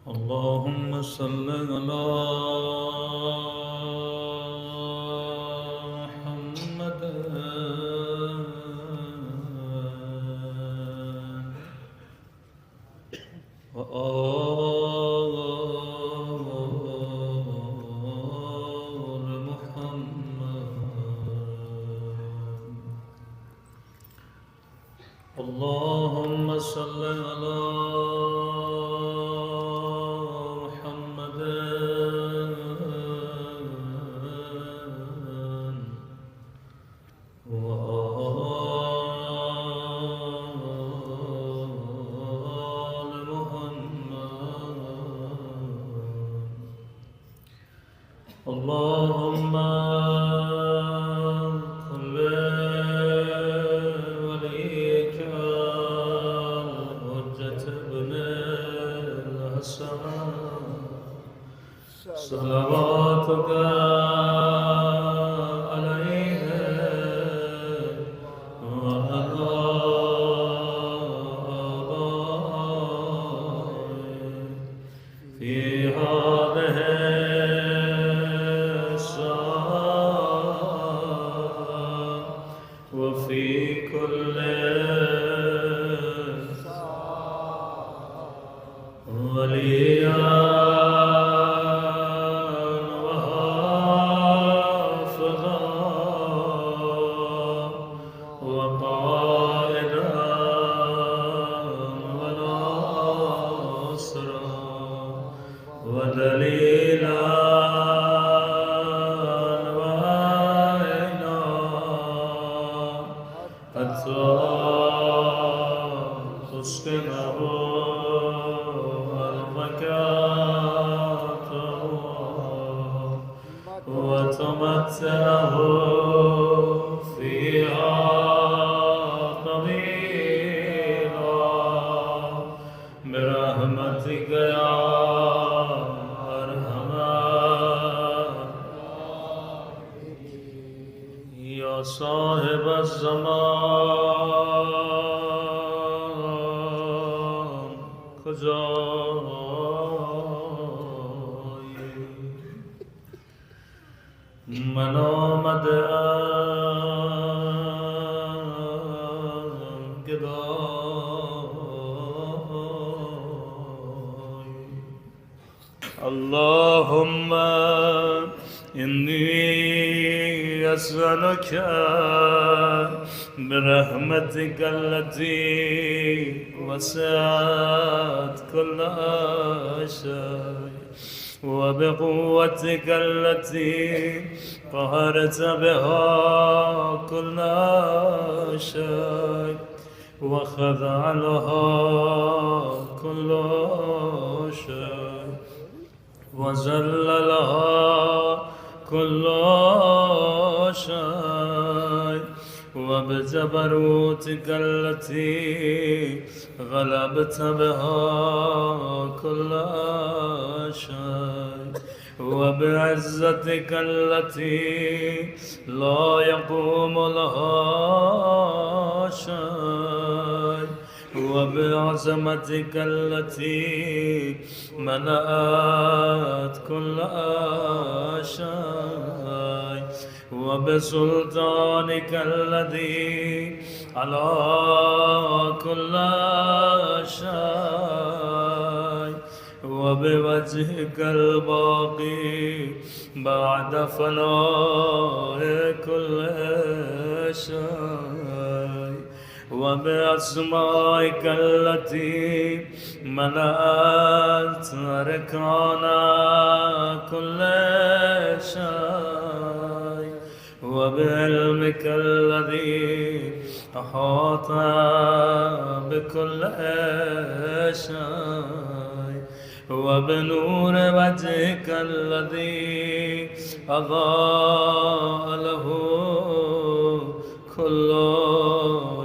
اللهم صل على محمد وآل محمد. اللهم صل على محمد وآل محمد. اللهم صل وليك الحجة ابن الحسن صلواتك عليه وعلى آبائه في هذه الساعة وفي كل وليا وحافظا وقائدا وناصرا ودليلا وعينا حتى تسكنه وتمتعه فيها طويلا برحمتك يا أرحم يا صاحب الزمان من آمد گدای. اللهم إني أسألك برحمتك التي وسعت كل شيء وبقوتك التي قهرت بها كل شيء وخضع لها كل شيء وذل لها كل شيء وبجبروتك التي غلبت بها كل شيء وبعزتك التي لا يقوم لها شيء وبعظمتك التي ملأت كل شيء وبسلطانك الذي على كل شيء وبوجهك الباقي بعد فناء كل شيء وبأسمائك التي ملأت أركان كل شيء وبعلمك الذي أحاط بكل شيء وبنور وجهك الذي أضاء له كل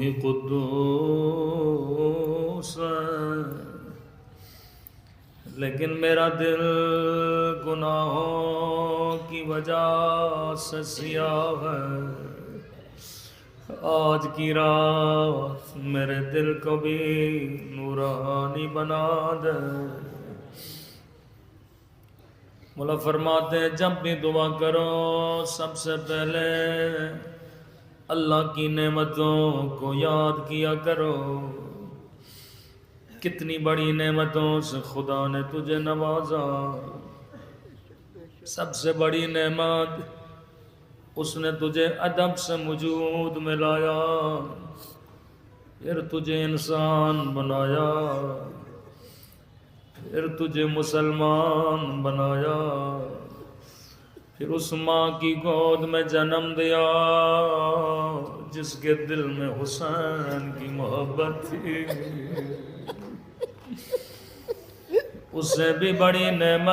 ہی قدوس ہے، لیکن میرا دل گناہوں کی وجہ سے سیاہ ہے۔ آج کی رات میرے دل کو بھی نورانی بنا دے۔ مولا فرماتے ہیں جب بھی دعا کرو سب سے پہلے اللہ کی نعمتوں کو یاد کیا کرو۔ کتنی بڑی نعمتوں سے خدا نے تجھے نوازا۔ سب سے بڑی نعمت اس نے تجھے ادب سے وجود میں لایا، پھر تجھے انسان بنایا، پھر تجھے مسلمان بنایا، پھر اس ماں کی گود میں جنم دیا جس کے دل میں حسین کی محبت تھی۔ اس سے بھی بڑی نعمت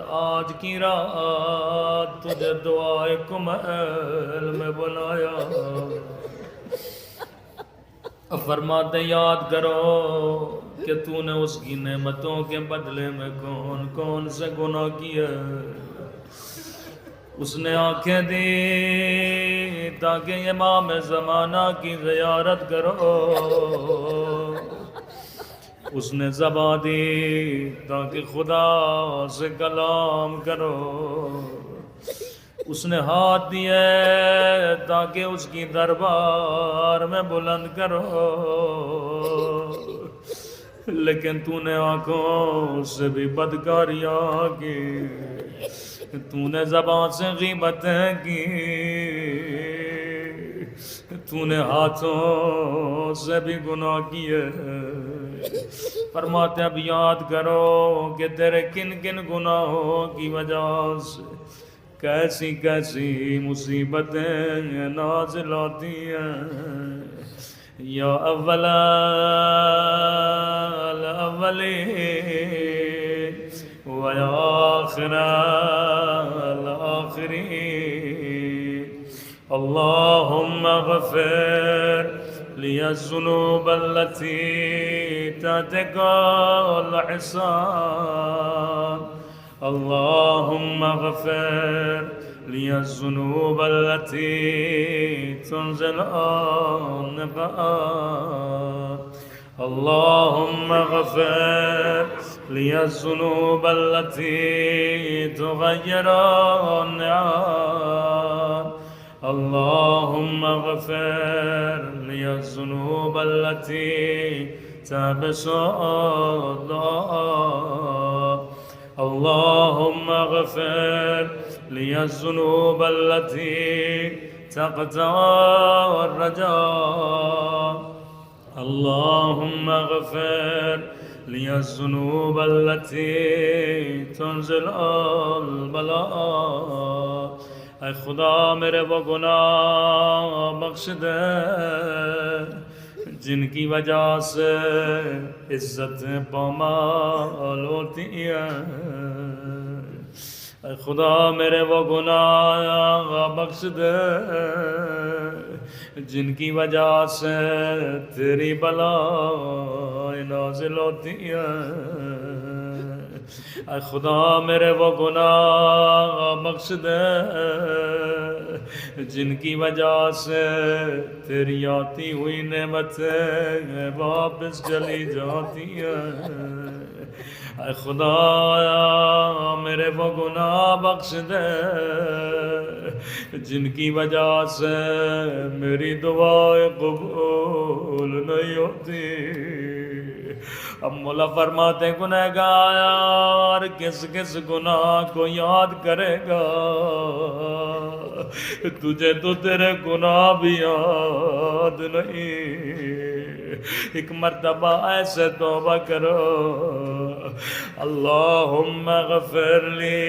آج کی رات تجھے دعائے کمیل میں بنایا۔ فرماتے یاد کرو کہ تو نے اس کی نعمتوں کے بدلے میں کون کون سے گناہ کیے۔ اس نے آنکھیں دی تاکہ امام زمانہ کی زیارت کرو، اس نے زبان دی تاکہ خدا سے کلام کرو، اس نے ہاتھ دیے تاکہ اس کی دربار میں بلند کرو، لیکن تو نے آنکھوں سے بھی بدکاریاں کی، تو نے زبان سے غیبتیں کی، تو نے ہاتھوں سے بھی گناہ کیے۔ فرماتے اب یاد کرو کہ تیرے کن کن گناہوں کی وجہ سے کیسی کیسی مصیبتیں نازل آتی ہیں۔ یا اول الاولین و یا آخر الاخرین، اللہم اغفر لی الذنوب التي تتقى الحساب، اللهم اغفر لي الذنوب التي تنزل النقاء، اللهم اغفر لي الذنوب التي تغير النعام، اللهم اغفر لي الذنوب التي تحبس الضعف، اللهم اغفر لي الذنوب التي تقطع الرجاء، اللهم اغفر لي الذنوب التي تنزل البلاء۔ اے خدا میرے وہ گناہ بخش دے جن کی وجہ سے عزتیں پامال ہوتی ہیں۔ اے خدا میرے وہ گناہ بخش دے جن کی وجہ سے تیری بلائیں نازل ہوتی ہیں۔ اے خدا میرے وہ گناہ بخش دے جن کی وجہ سے تیری آتی ہوئی نعمتیں واپس چلی جاتی ہیں۔ اے خدا میرے وہ گناہ بخش دے جن کی وجہ سے میری دعائیں قبول نہیں ہوتی۔ اب مولا فرماتے گنہگار کس کس گناہ کو یاد کرے گا، تجھے تو تیرے گناہ بھی یاد نہیں۔ ایک مرتبہ ایسے توبہ کرو، اللہم اغفر لی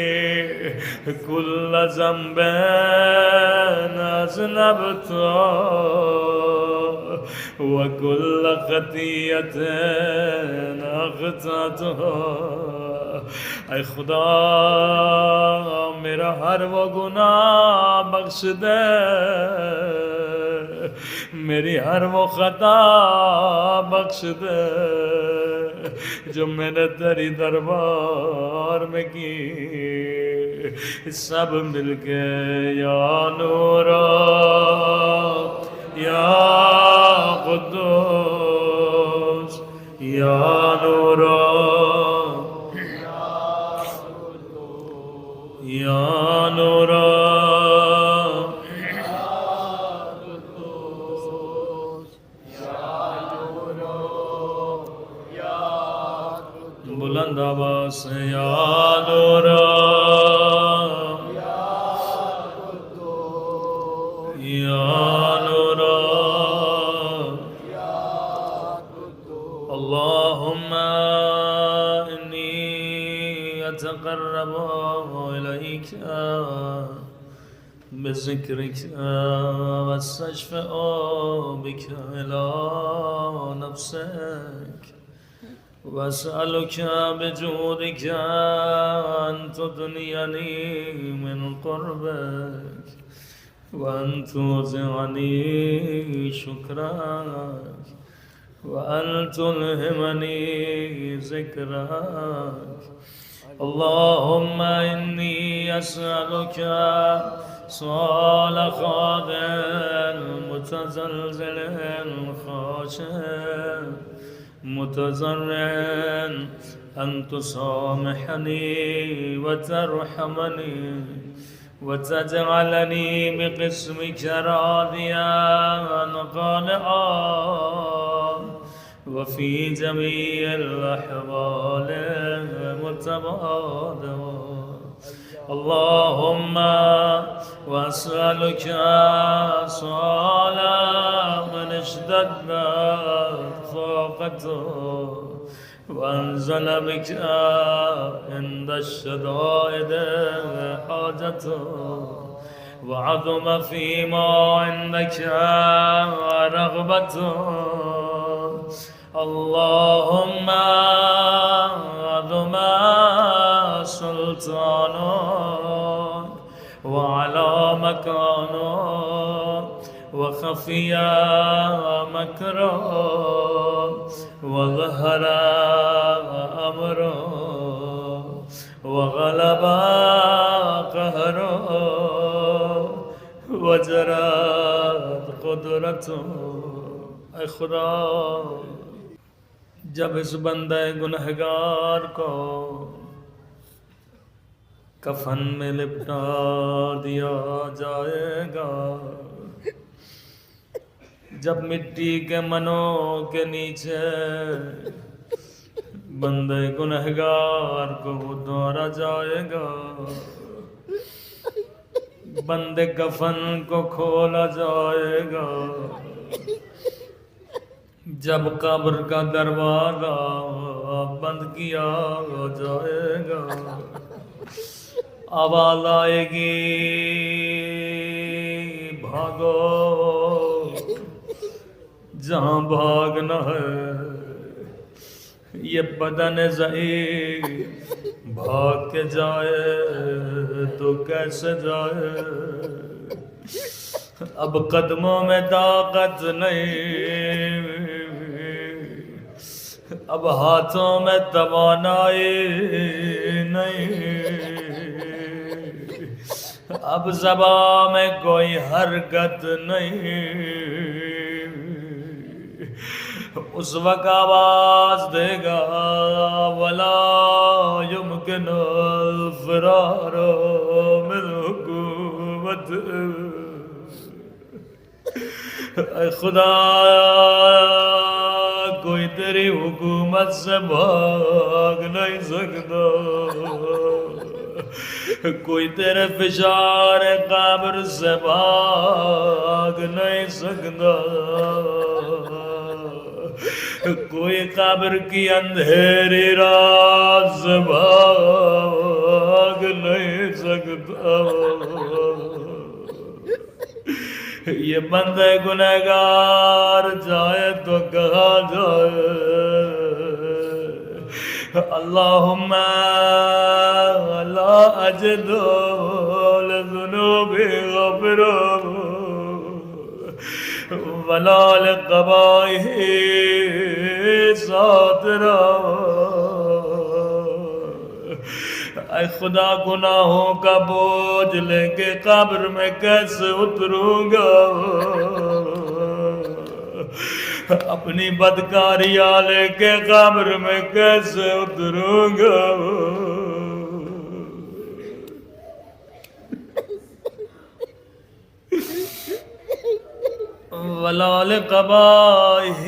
کل ذنب اذنبت وکل خطیئت اخطأتها، اے خدا میرا ہر وہ گناہ بخش دے میری ہر وہ خطا بخش دے جو میں نے تیری دربار میں کی، سب مل کے یا نورا یا قدوس یا نورا یا نورا بلند آواز سے یا نورا یا نورا اللهم إني أتقرب إليك بذكرك واستشفع بك إلى نفسك وأسألك بجودك أن تدنيني من قربك وأن توزعني شكرك وأن تلهمني ذكرك اللهم إني أسألك سؤال خاضع متزلزل خاشع متضرع أن تسامحني وترحمني وتجعلني بقسمك راضيا قانعا وفي جميع الأحوال متواضعا اللهم وأسألك سؤال من اشتدت طاقته وأنزل بك عند الشدائد حاجته وعظم فيما عندك رغبته اللهم عظم سلطانك وعلى مكانك وخفي مكره وظهر أمره وغلب قهره وجرت قدرته اے خدا جب اس بندہ گنہگار کو کفن میں لپٹا دیا جائے گا، جب مٹی کے منوں کے نیچے بندے گنہگار کو اتارا جائے گا، بندے کفن کو کھولا جائے گا، جب قبر کا دروازہ بند کیا جائے گا، آواز آئے گی بھاگو جہاں بھاگنا ہے، یہ بدن ضعیف بھاگ کے جائے تو کیسے جائے، اب قدموں میں طاقت نہیں، اب ہاتھوں میں توانائی نہیں، اب زبان میں کوئی حرکت نہیں، اس وقت آواز دے گا وَلَا يُمْكِنُ الْفِرَارُ مِنْ حُکُومَتِ، اے خدا کوئی تیری حکومت سے بھاگ نہیں سکتا، کوئی تیرے فشار قبر سے بھاگ نہیں سکتا، کوئی قبر کی اندھیری رات سے بھاگ نہیں سکتا، یہ بندے گنہگار جائے تو کہاں جائے، اللہم لا اجد لذنوبی غفرا ولا لقبائہ ساترا۔ اے خدا گناہوں کا بوجھ لے کے قبر میں کیسے اتروں گا، اپنی بدکاریاں لے کے قبر میں کیسے اتروں گا۔ ولا لقبائہ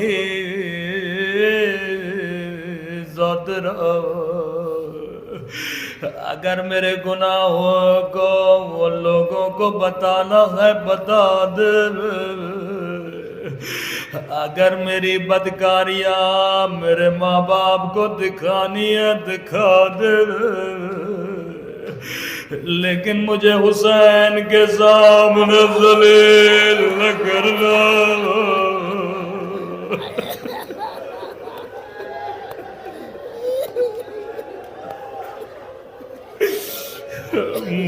ذاترا۔ اگر میرے گناہوں کو وہ لوگوں کو بتانا ہے بتا دے، اگر میری بدکاریاں میرے ماں باپ کو دکھانی ہے دکھا دے، لیکن مجھے حسین کے سامنے ذلیل نہ کرنا۔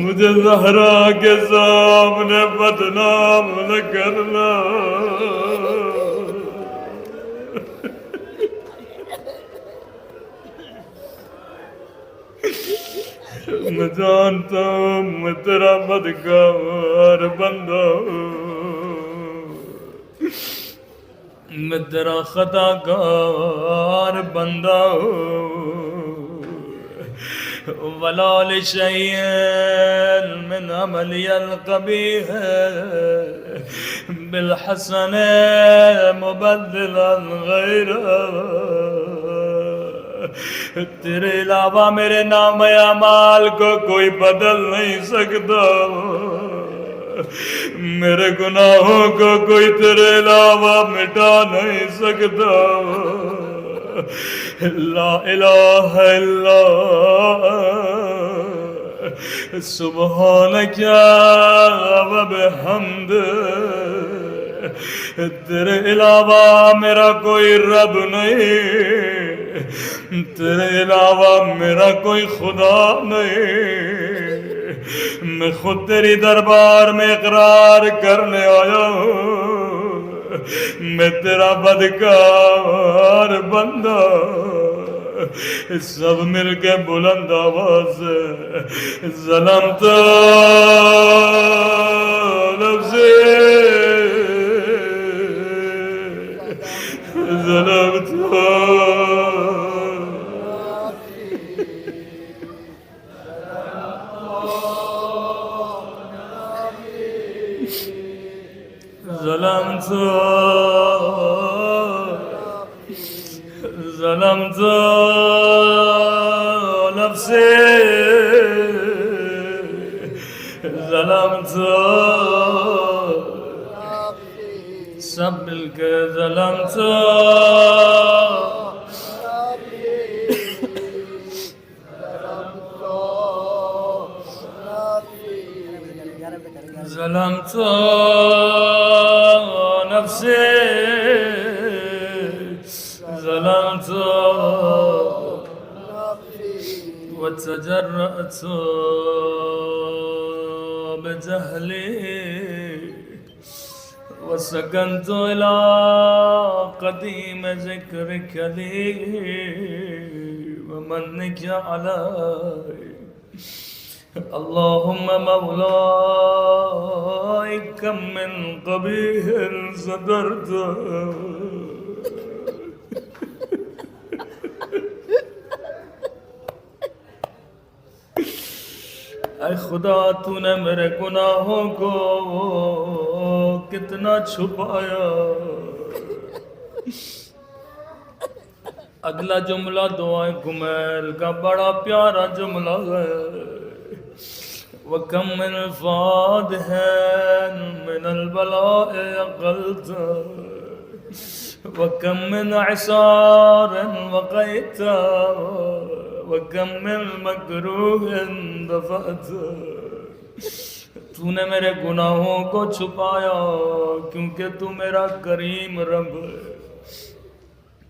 مجھے زہرا کے سامنے بدنام نہ کرنا۔ میں جانتا ہوں میں تیرا بدکار بندہ ہوں، میں تیرا خطا کار بندہ ہوں۔ ولا لشيء من عملي القبيح بالحسن مبدلا غيره۔ تیرے علاوہ میرے نام اعمال کو کوئی بدل نہیں سکتا، میرے گناہوں کو کوئی تیرے علاوہ مٹا نہیں سکتا۔ لا الہ الا سبحانک و بحمد۔ تیرے علاوہ میرا کوئی رب نہیں، تیرے علاوہ میرا کوئی خدا نہیں۔ میں خود تیری دربار میں اقرار کرنے آیا ہوں، میں تیرا بدکار بندہ۔ سب مل کے بلند آواز سے ظلمت نفسی ظلمت ظلمت ظلمت نفسی ظلمت، سب مل کے ظلمت ظلمت نفسی ظلمت وتجرأت بجهلي وسكنت إلى قديم ذكرك لي ومنك علي۔ اللهم مولاي كم من قبيح صدرت، اے خدا تو نے میرے گناہوں کو کتنا چھپایا۔ اگلا جملہ دعائیں کمیل کا بڑا پیارا جملہ ہے۔ وَكَمْ مِنْ فَادِحٍ مِنَ الْبَلَاءِ أَقَلْتَ وَكَمْ مِنْ عِسَارٍ وَقَيْتَ وَكَمْ مِنْ مَكْرُوهٍ دَفَعْتَ۔ تو نے میرے گناہوں کو چھپایا کیونکہ تو میرا کریم رب ہے۔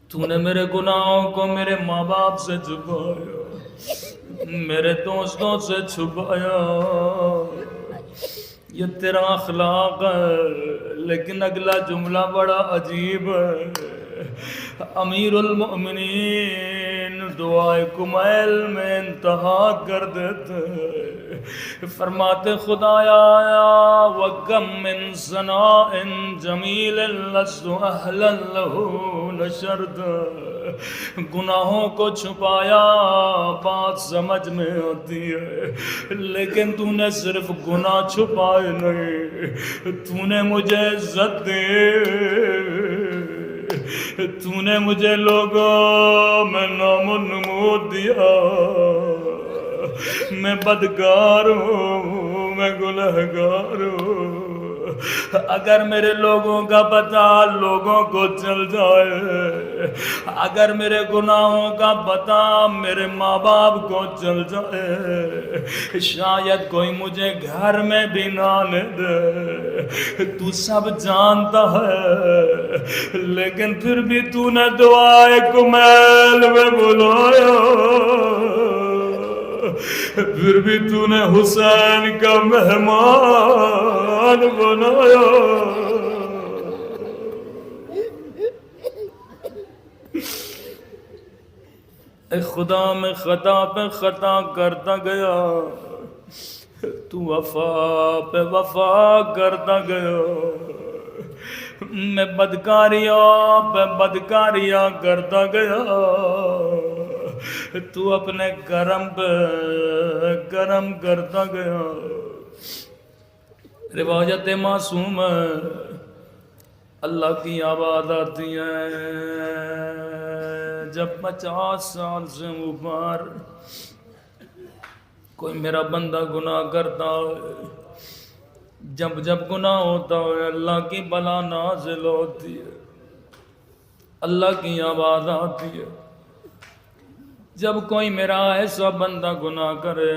تو نے میرے گناہوں کو میرے ماں باپ سے چھپایا، میرے دوستوں سے چھپایا، یہ تیرا اخلاق ہے، لیکن اگلا جملہ بڑا عجیب ہے۔ امیر المؤمنین دعائے کمیل میں انتہا کر دیتے، فرماتے خدایا وَكَمْ مِنْ صَنَاءٍ جَمِيلٍ لَسْتُ أَهْلًا لَهُ نَشَرْتَ، گناہوں کو چھپایا بات سمجھ میں آتی ہے، لیکن تو نے صرف گناہ چھپائے نہیں، تو نے مجھے عزت دی، تو نے مجھے لوگوں میں نام و نمود دیا۔ میں بدکار ہوں، میں گنہگار ہوں، اگر میرے لوگوں کا پتہ لوگوں کو چل جائے، اگر میرے گناہوں کا پتہ میرے ماں باپ کو چل جائے، شاید کوئی مجھے گھر میں بھی نہ آنے دے، تو سب جانتا ہے، لیکن پھر بھی تو نے دعائے کمیل میں بلایا، پھر بھی تو نے حسین کا مہمان بنایا۔ اے خدا میں خطا پہ خطا کرتا گیا، تو وفا پہ وفا کرتا گیا، میں بدکاریاں پہ بدکاریاں کرتا گیا، تو اپنے کرم پہ کرم کرتا گیا۔ روایت معصوم ہے، اللہ کی آواز آتی ہے جب 50 سال سے اوپر کوئی میرا بندہ گناہ کرتا ہے، جب جب گناہ ہوتا ہے اللہ کی بلا نازل ہوتی ہے، اللہ کی آواز آتی ہے۔ جب کوئی میرا ایسا بندہ گناہ کرے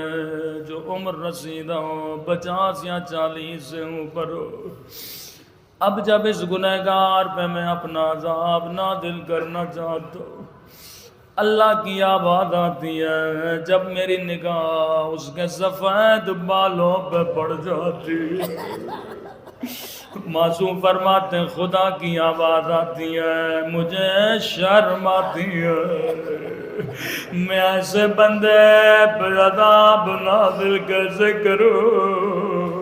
جو عمر رسیدہ ہو، 50 یا 40 سے اوپر ہو، اب جب اس گنہگار پہ میں اپنا عذاب نازل کرنا چاہتا ہوں، اللہ کی آواز آتی ہے، جب میری نگاہ اس کے سفید بالوں پہ پڑ جاتی ہے، معصوم فرماتے ہیں خدا کی آواز آتی ہے، مجھے شرم آتی ہے، میں ایسے بندے پہ عذاب نازل کیسے کروں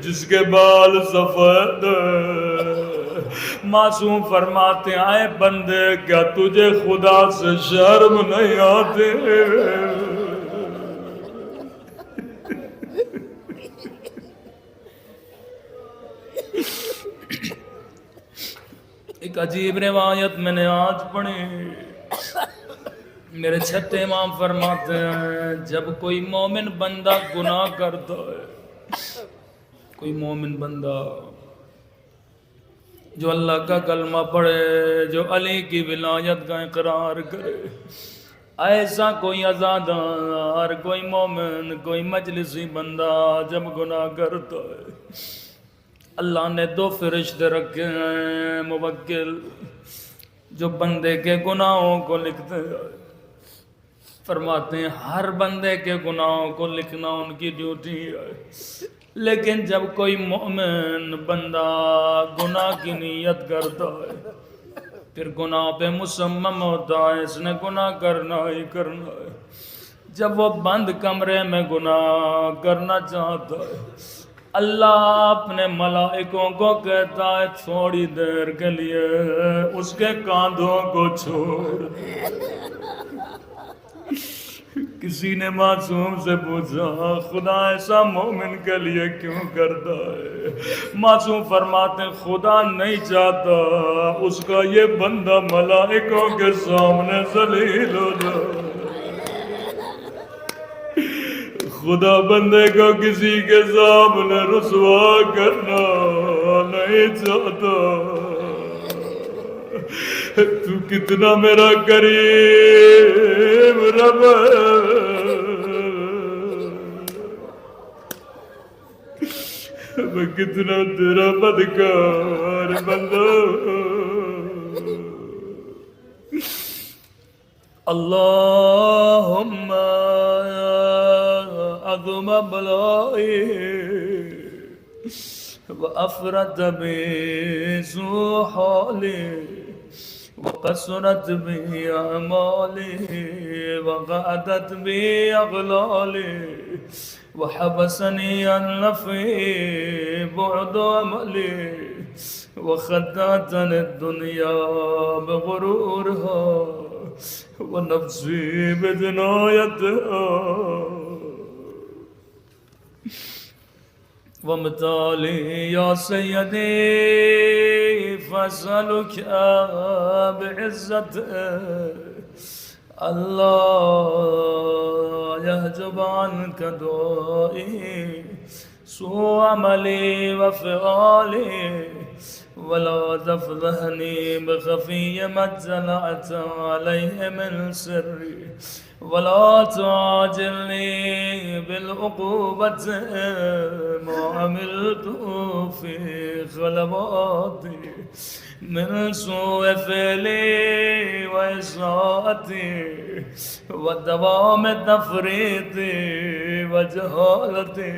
جس کے بال سفید ہیں۔ معصوم فرماتے ہیں اے بندے کیا تجھے خدا سے شرم نہیں آتی؟ ایک عجیب روایت میں نے آج پڑھی، میرے چھٹے امام فرماتے ہیں جب کوئی مومن بندہ گناہ کرتا ہے، کوئی مومن بندہ جو اللہ کا کلمہ پڑھے، جو علی کی ولایت کا اقرار کرے، ایسا کوئی عزادار، کوئی مومن، کوئی مجلسی بندہ جب گناہ کرتا ہے، اللہ نے 2 فرشتے رکھے ہیں موکل جو بندے کے گناہوں کو لکھتے ہیں۔ فرماتے ہیں ہر بندے کے گناہوں کو لکھنا ان کی ڈیوٹی ہے، لیکن جب کوئی مومن بندہ گناہ کی نیت کرتا ہے، پھر گناہ پہ مصمم ہوتا ہے، اس نے گناہ کرنا ہی کرنا ہے، جب وہ بند کمرے میں گناہ کرنا چاہتا ہے، اللہ اپنے ملائکوں کو کہتا ہے تھوڑی دیر کے لیے اس کے کاندھوں کو چھوڑ۔ کسی نے معصوم سے پوچھا خدا ایسا مومن کے لیے کیوں کرتا ہے؟ معصوم فرماتے ہیں خدا نہیں چاہتا اس کا یہ بندہ ملائکوں کے سامنے ذلیل ہو جائے۔ خدا بندے کو کسی کے سامنے رسوا کرنا نہیں چاہتا۔ تو کتنا میرا کریم رب ہے، میں کتنا تیرا بدکار بندہ۔ اللہم عظم بلائی وأفرد بي ذو حالي وقصرت بي أعمالي وقعدت بي أغلالي وحبسني عن نفي بعد عملي وخدعتني الدنيا بغرورها ونفسي بدنايتها ومثالي يا سيدي فاسألك بعزتك الله يحجب عنك دعائي سوء عملي وفعالي ولا تفضحني بخفي ما اطلعت عليه من سري ولا تعاجلني بالعقوبة ما عملت في خلواتي من سوء فعلي وإساءتي ودوام تفريطي وجهالتي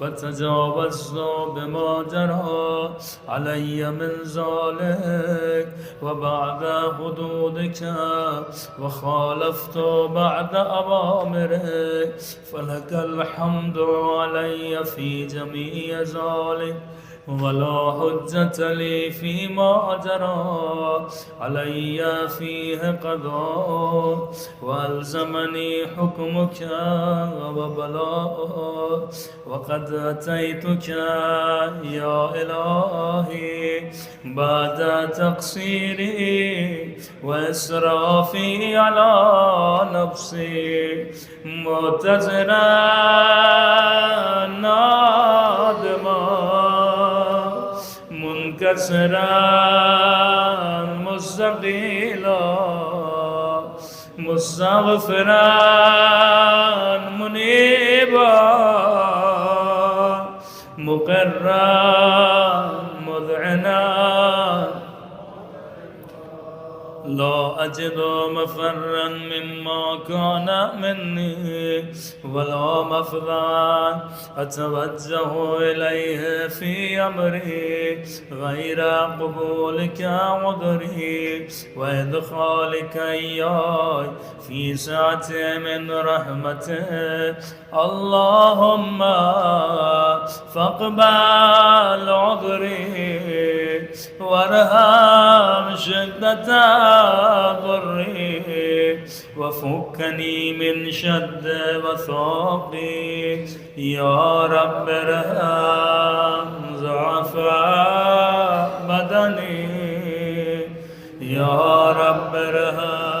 فتجاوزت بما جرى علي من ذلك وبعد حدودك وخالفت بعد أوامرك فلك الحمد علي في جميع ذلك ولا حجة لي فيما جرى علي فيه قضاء وألزمني حكمك وبلاء وقد أتيتك يا إلهي بعد تقصيري وإسرافي على نفسي معتذرا نادما منكسرا مستقيلا مستغفرا منيبا برا مذعنا لا أجد مفرا مما كان مني ولا مفرا أتوجه إليه في أمري غير قبولك عذري وإدخالك إياي في سعة من رحمتك اللهم فاقبل عذري وارحم شدة ضري وفكني من شد وثاقي يا رب ارحم ضعف بدني يا رب ارحم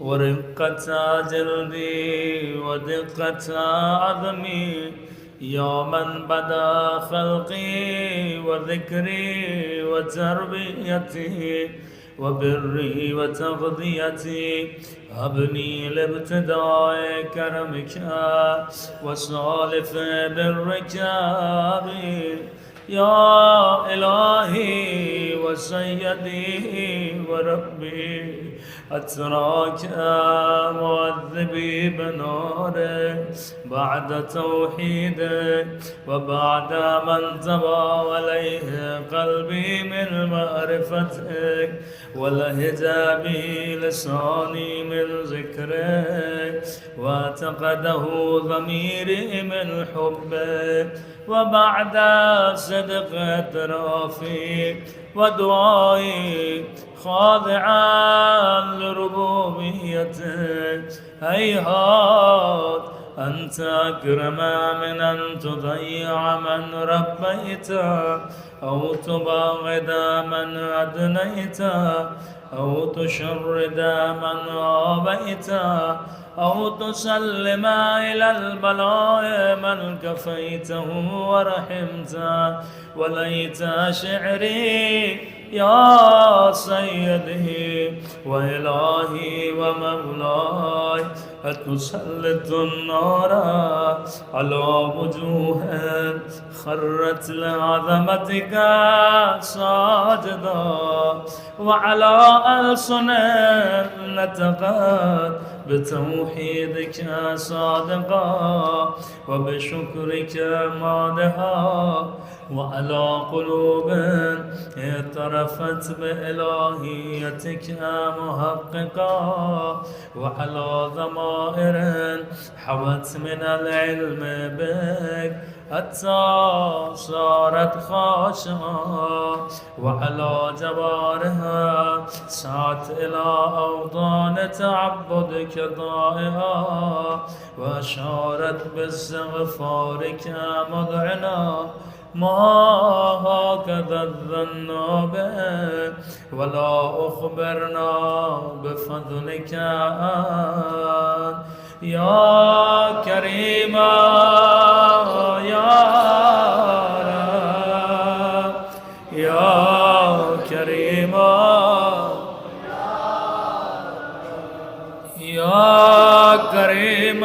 ورقة جلدي ودقة عظمي يا من بدا خلقي وذكري وتربيتي وبري وتغذيتي هبني لابتداء كرمك وسالف برك بي يا إلهي وسيدي وربي أتراك معذبي بنارك بعد توحيدك وبعد من تبى عليه قلبي من معرفتك ولهج به لساني من ذكرك واعتقده ضميري من حبك وبعد صدق اعترافي ودعائي خاضعا لربوبيتك هيهات أنت أكرم من أن تضيع من ربيت أو تباغد من أدنيت أو تشرد من آبيت أو تسلم إلى البلاء من كفيته ورحمته وليت شعري يا سيدي وإلهي ومولاي أتسلط النار على وجوه خرت لعظمتك ساجدا وعلى ألسن نطقت بتوحيدك صادقا وبشكرك مادحا وعلى قلوب اعترفت بإلهيتك محققا وعلى ضمائر حوت من العلم بك حتى صارت خاشعة وعلى جوارها سعت إلى أوطان تعبدك ضائعة وأشارت باستغفارك مذعنا ما هكذا الظن بك ولا أخبرنا بفضلك يا كريم يا رب يا كريم يا كريم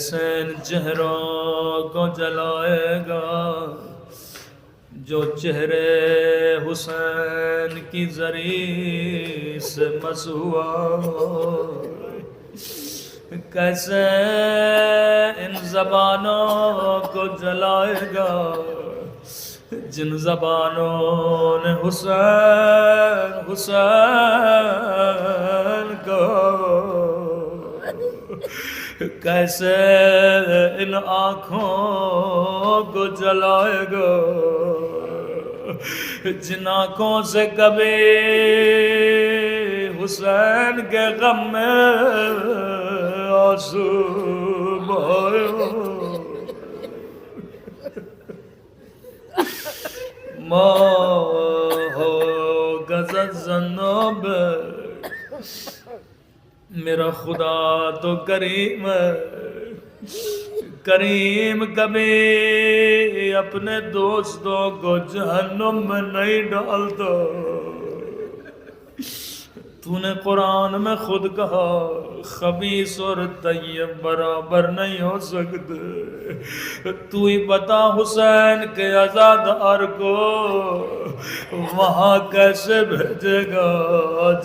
حسین چہروں کو جلائے گا جو چہرے حسین کی زری سے مسحور ہو۔ کیسے ان زبانوں کو جلائے گا جن زبانوں نے حسین حسین کو، کیسے ان آنکھوں کو جلائے گا جن آنکھوں سے کبھی حسین کے غم میں آنسو بہائے ہوں۔ ما ہو غزل ذنوب، میرا خدا تو کریم ہے، کریم کبھی اپنے دوستوں کو جہنم میں نہیں ڈالتا۔ تو نے قرآن میں خود کہا خبیث اور طیب برابر نہیں ہو سکتے، تو ہی بتا حسین کے عزادار کو وہاں کیسے بھیجے گا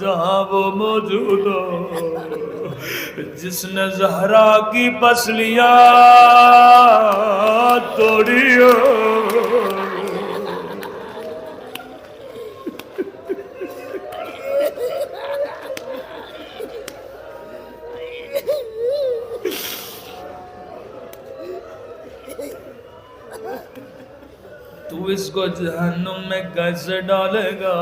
جہاں وہ موجود ہو، جس نے زہرا کی پسلیاں توڑی ہو۔ تو اس کو جہنم میں کیسے ڈالے گا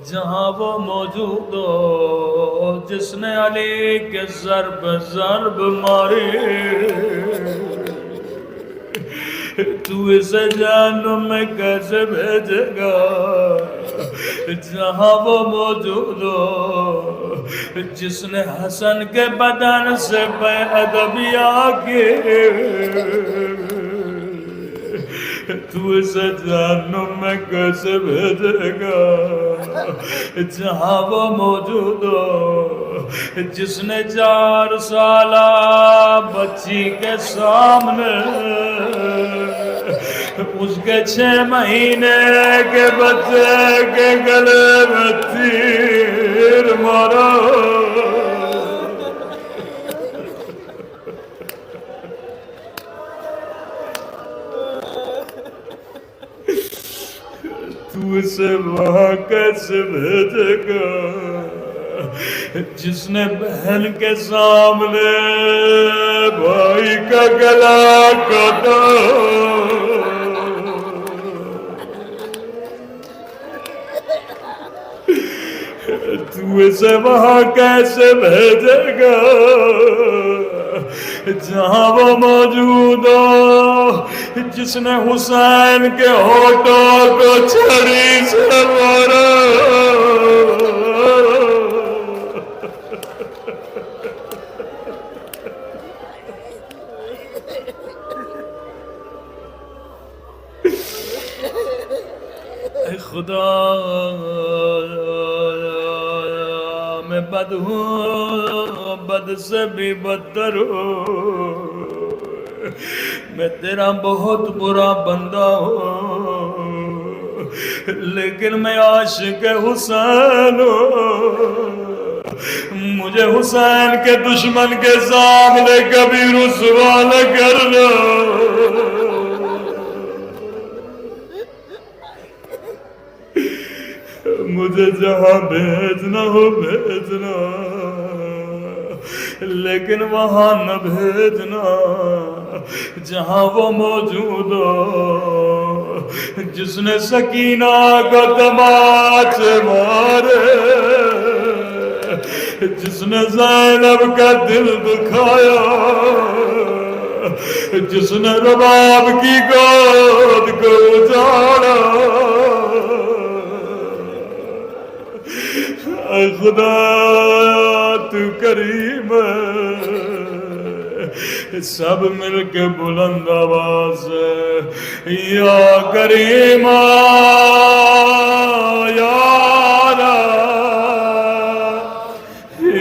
جہاں وہ موجود ہو، جس نے علی کے ضرب ماری۔ تو اسے جہنم میں کیسے بھیجے گا جہاں وہ موجود ہو، جس نے حسن کے بدن سے بے ادبیاں کی۔ تو اسے جہنم میں کیسے بھیجے گا جہاں وہ موجود ہو، جس نے 4 سالہ بچی کے سامنے اس کے 6 مہینے کے بچے کے گلے میں تیر مارا۔ تو اسے وہاں کیسے بھیجے گا جس نے بہن کے سامنے بھائی کا گلا کاٹا۔ تو اسے وہاں کیسے بھیجے گا جہاں وہ موجود ہو، جس نے حسین کے ہونٹوں کو چھری سے مارا۔ اے خدا میں بد ہوں، بد سے بھی بدتر ہوں، میں تیرا بہت برا بندہ ہوں، لیکن میں عاشق حسین ہوں۔ مجھے حسین کے دشمن کے سامنے کبھی رسوا نہ کرنا۔ مجھے جہاں بھیجنا ہو بھیجنا، لیکن وہاں نہ بھیجنا جہاں وہ موجود ہو، جس نے سکینہ کو تماچ مارے، جس نے زینب کا دل دکھایا، جس نے رباب کی گود کو اجاڑا۔ اے خدا تو کریم ہے، سب مل کے بلند آواز یا کریم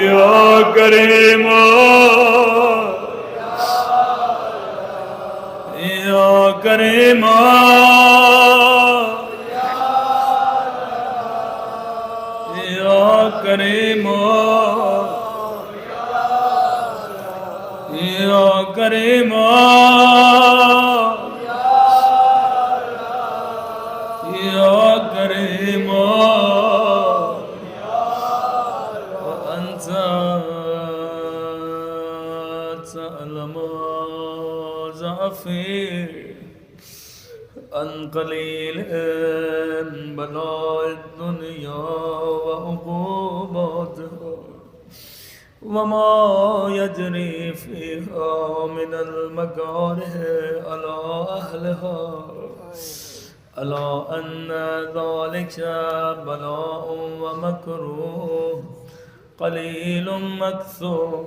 یا کریم کریم یا کریم یا کریم یا کریم وانت تعلم ضعفي عن قليل بلاء الدنيا وعقوباتها وما يجري فيها من المكاره على أهلها ألا أن ذلك بلاء ومكروه قليل مكثور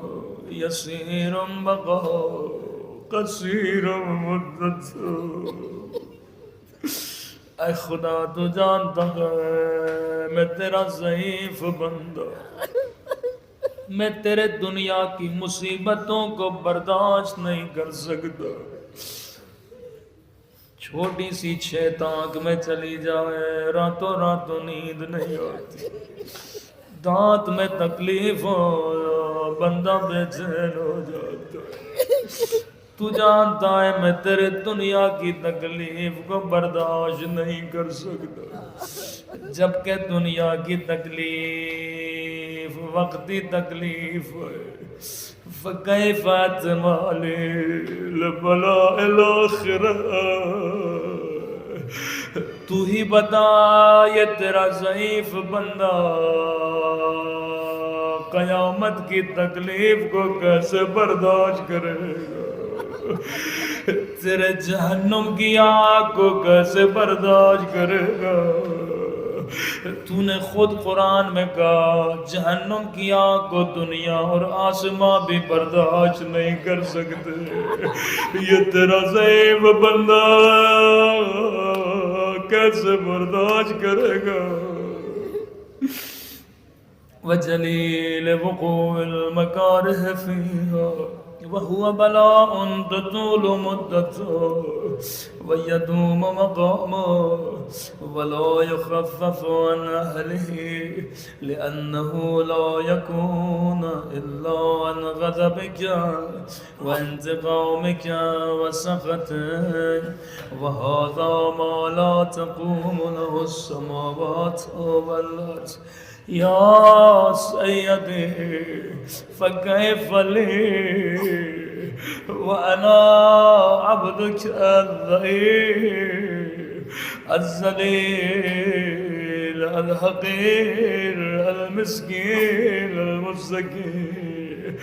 يسير بقاء قصير مدت. اے خدا تو جانتا ہے میں تیرا ضعیف بندہ، میں تیرے دنیا کی مصیبتوں کو برداشت نہیں کر سکتا. چھوٹی سی 6 تانک میں چلی جائے راتوں راتوں نیند نہیں آتی، دانت میں تکلیف ہو بندہ بے چین ہو جاتا. تو جانتا ہے میں تیرے دنیا کی تکلیف کو برداشت نہیں کر سکتا، جبکہ دنیا کی تکلیف وقتی تکلیف ہے. فَكَيْفَ أَتْمَالِي لَبَلَاءِ الْآخِرَةِ. تو ہی بتا یہ تیرا ضعیف بندہ قیامت کی تکلیف کو کیسے برداشت کرے گا، تیرے جہنم کی آگ کو کیسے برداشت کرے گا. تو نے خود قرآن میں کہا جہنم کی آگ کو دنیا اور آسمان بھی برداشت نہیں کر سکتے. یہ تیرا ضعیف بندہ کیسے برداشت کرے گا. وجلیل وقوع المکارہ فیہا وهو بلاء تطول مدته ويدوم مقامه ولا يخفف عن أهله لأنه لا يكون إلا عن غضبك وانتقامك وسخطك وهذا ما لا تقوم له السماوات والأرض. یا سیدی فکیف لی وانا عبدک الضعیف الذلیل الحقیر المسکین المستکین.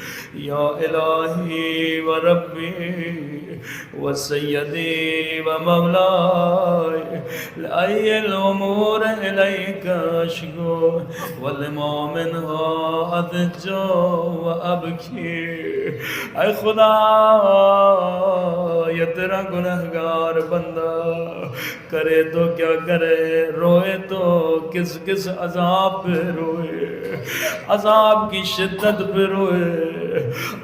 یا الہی و ربی و سیدی و مولائی لأی الامور الیک اشکو ولما منها اضجع و ابکی. اے خدا یہ تیرا گنہگار بندہ کرے تو کیا کرے، روئے تو کس کس عذاب پہ روئے، عذاب کی شدت پہ روئے،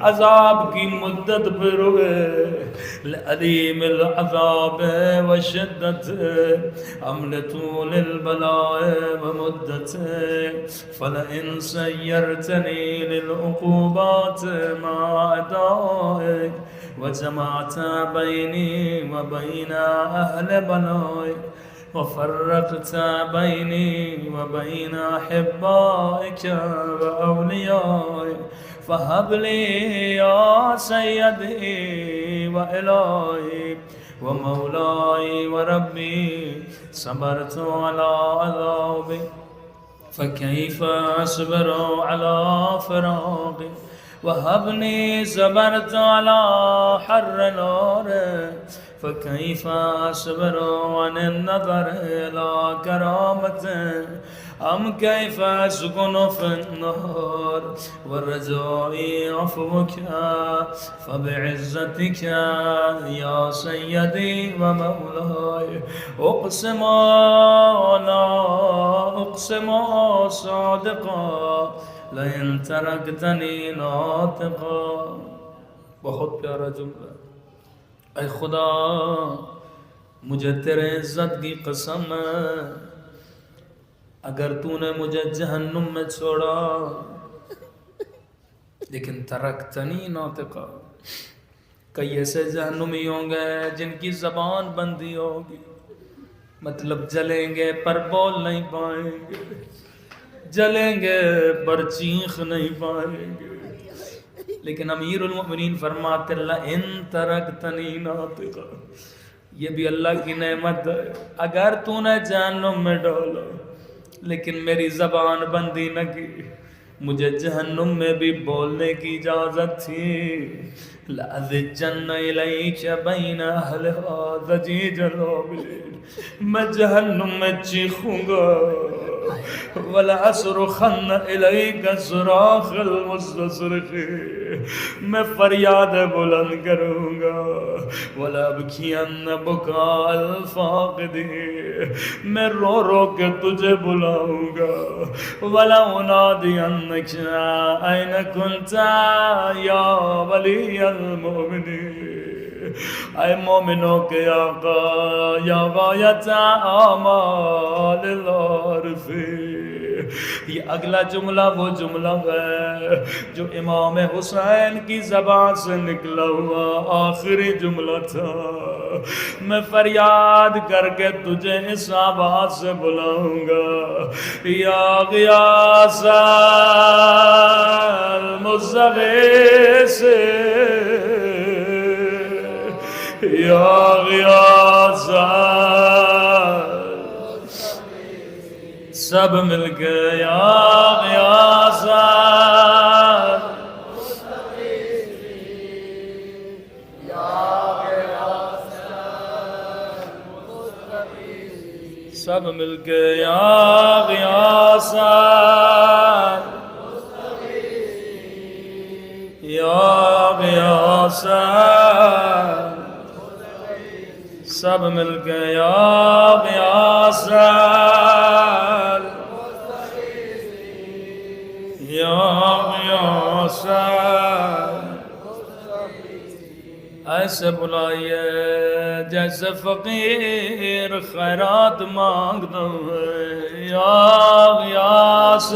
عذاب کی مدت پہ روئے. لعلیم العذاب و شدت حمل طول البلاء و مدت. فلئن سیرتنی للعقوبات مع اعدائک وجمعت بینی و بین اہل بلائک وفرقت بینی و بین احبائک و اولیائک فہب لی یا سیدی و الہی و مولائی و ربی صبرت علی عذابی فکیف اصبر علی فراقی وهبني صبرت على حر النار فكيف أصبر عن النظر إلى كرامته أم كيف أسكن في النار والرجاء عفوك فبعزتك يا سيدي ومولاي أقسم صادقا لئن ترکتنی ناطقا. بہت پیارا جملہ. اے خدا مجھے تیرے عزت کی قسم ہے، اگر تو نے مجھے جہنم میں چھوڑا، لیکن ترکتنی ناطقا، کئی ایسے جہنمی ہوں گے جن کی زبان بندی ہوگی، مطلب جلیں گے پر بول نہیں پائیں گے، جلیں گے پر چیخ نہیں پائیں گے، لیکن امیر المؤمنین فرماتے اللہ ان ترکتنی ناطقا، یہ بھی اللہ کی نعمت ہے، اگر تو نے جہنم میں ڈالا لیکن میری زبان بندی نہ کی، مجھے جہنم میں بھی بولنے کی اجازت تھی، لَأَذِجَّنَّ إِلَيْكَ بَيْنَ أَهْلِهَا ضَجِيجَ اللَّيْلِ، میں جہنم میں چیخوں گا، وَلَأَصْرُخَنَّ إِلَيْكَ صُرَاخَ الْمُسْتَصْرِخِينَ، میں فریاد بلند کروں گا، وَلَأَبْكِيَنَّ بُكَاءَ الْفَاقِدِينَ، میں رو رو کے تجھے بلاؤں گا، وَلَأُنَادِيَنَّكَ أَيْنَ كُنْتَ يَا وَلِيَّ الْمُؤْمِنِينَ، اے مومنوں کے آقا، یا غایت آمال العارفین، یہ اگلا جملہ وہ جملہ ہے جو امام حسین کی زبان سے نکلا ہوا آخری جملہ تھا، میں فریاد کر کے تجھے اس آواز سے بلاؤں گا، یا غیاث المستغیث، یا غیاث، سب مل کے یا غیاث، سب مل کے یا غیاث، یا غیاث، سب مل کے یا غیاث، یا غیاث، ایسے بلائیے جیسے فقیر خیرات مانگتا ہے، یا غیاث،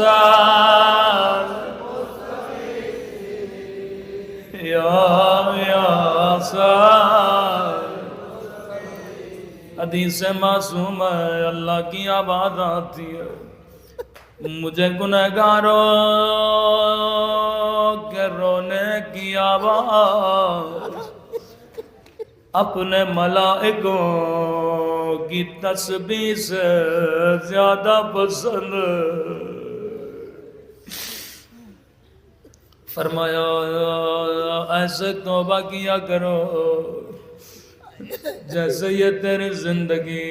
یا غیاث، حدیث معصوم ہے، اللہ کی آواز آتی ہے، مجھے گنہگاروں کے رونے کی آواز اپنے ملائکوں کی تسبیح سے زیادہ پسند، فرمایا ایسے توبہ کیا کرو جیسے یہ تیری زندگی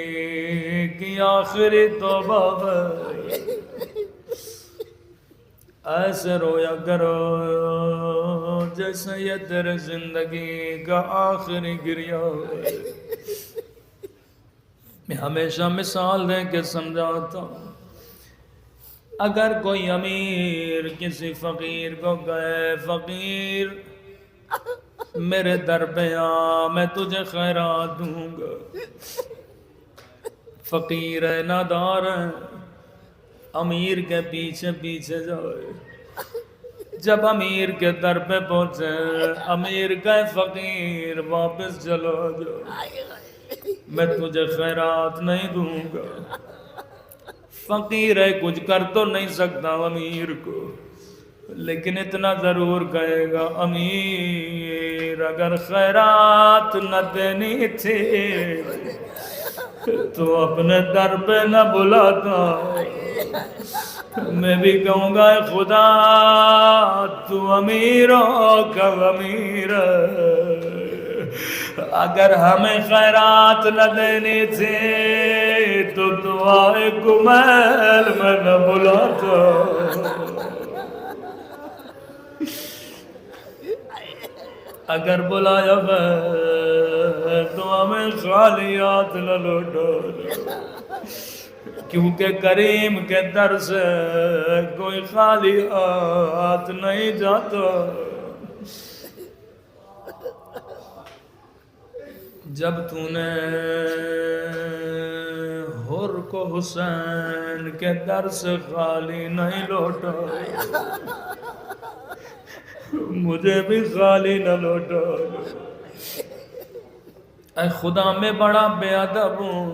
کی آخری توبہ ہے، ایسے رویا کرو جیسے یہ تیرے زندگی کا آخری گریہ ہے۔ میں ہمیشہ مثال دے کے سمجھاتا ہوں، اگر کوئی امیر کسی فقیر کو کہے فقیر میرے در پہ آ میں تجھے خیرات دوں گا، فقیر ہے نادار ہے، امیر کے پیچھے پیچھے جائے، جب امیر کے در پہ پہنچے امیر کہے فقیر واپس چلا جا، میں تجھے خیرات نہیں دوں گا، فقیر ہے کچھ کر تو نہیں سکتا امیر کو، لیکن اتنا ضرور کہے گا امیر اگر خیرات نہ دینی تھی تو اپنے در پہ نہ بلاتا، میں بھی کہوں گا اے خدا تو امیروں کا امیر ہے، اگر ہمیں خیرات نہ دینی تھی تو دعائے کمیل میں نہ بلاتا، اگر بلایا میں تو ہمیں خالی ہاتھ نہ لوٹا، کیونکہ کریم کے در سے کوئی خالی ہاتھ نہیں جاتا۔ جب تو نے حر کو حسین کے در سے خالی نہیں لوٹا، مجھے بھی خالی نہ لوٹا۔ اے خدا میں بڑا بے ادب ہوں،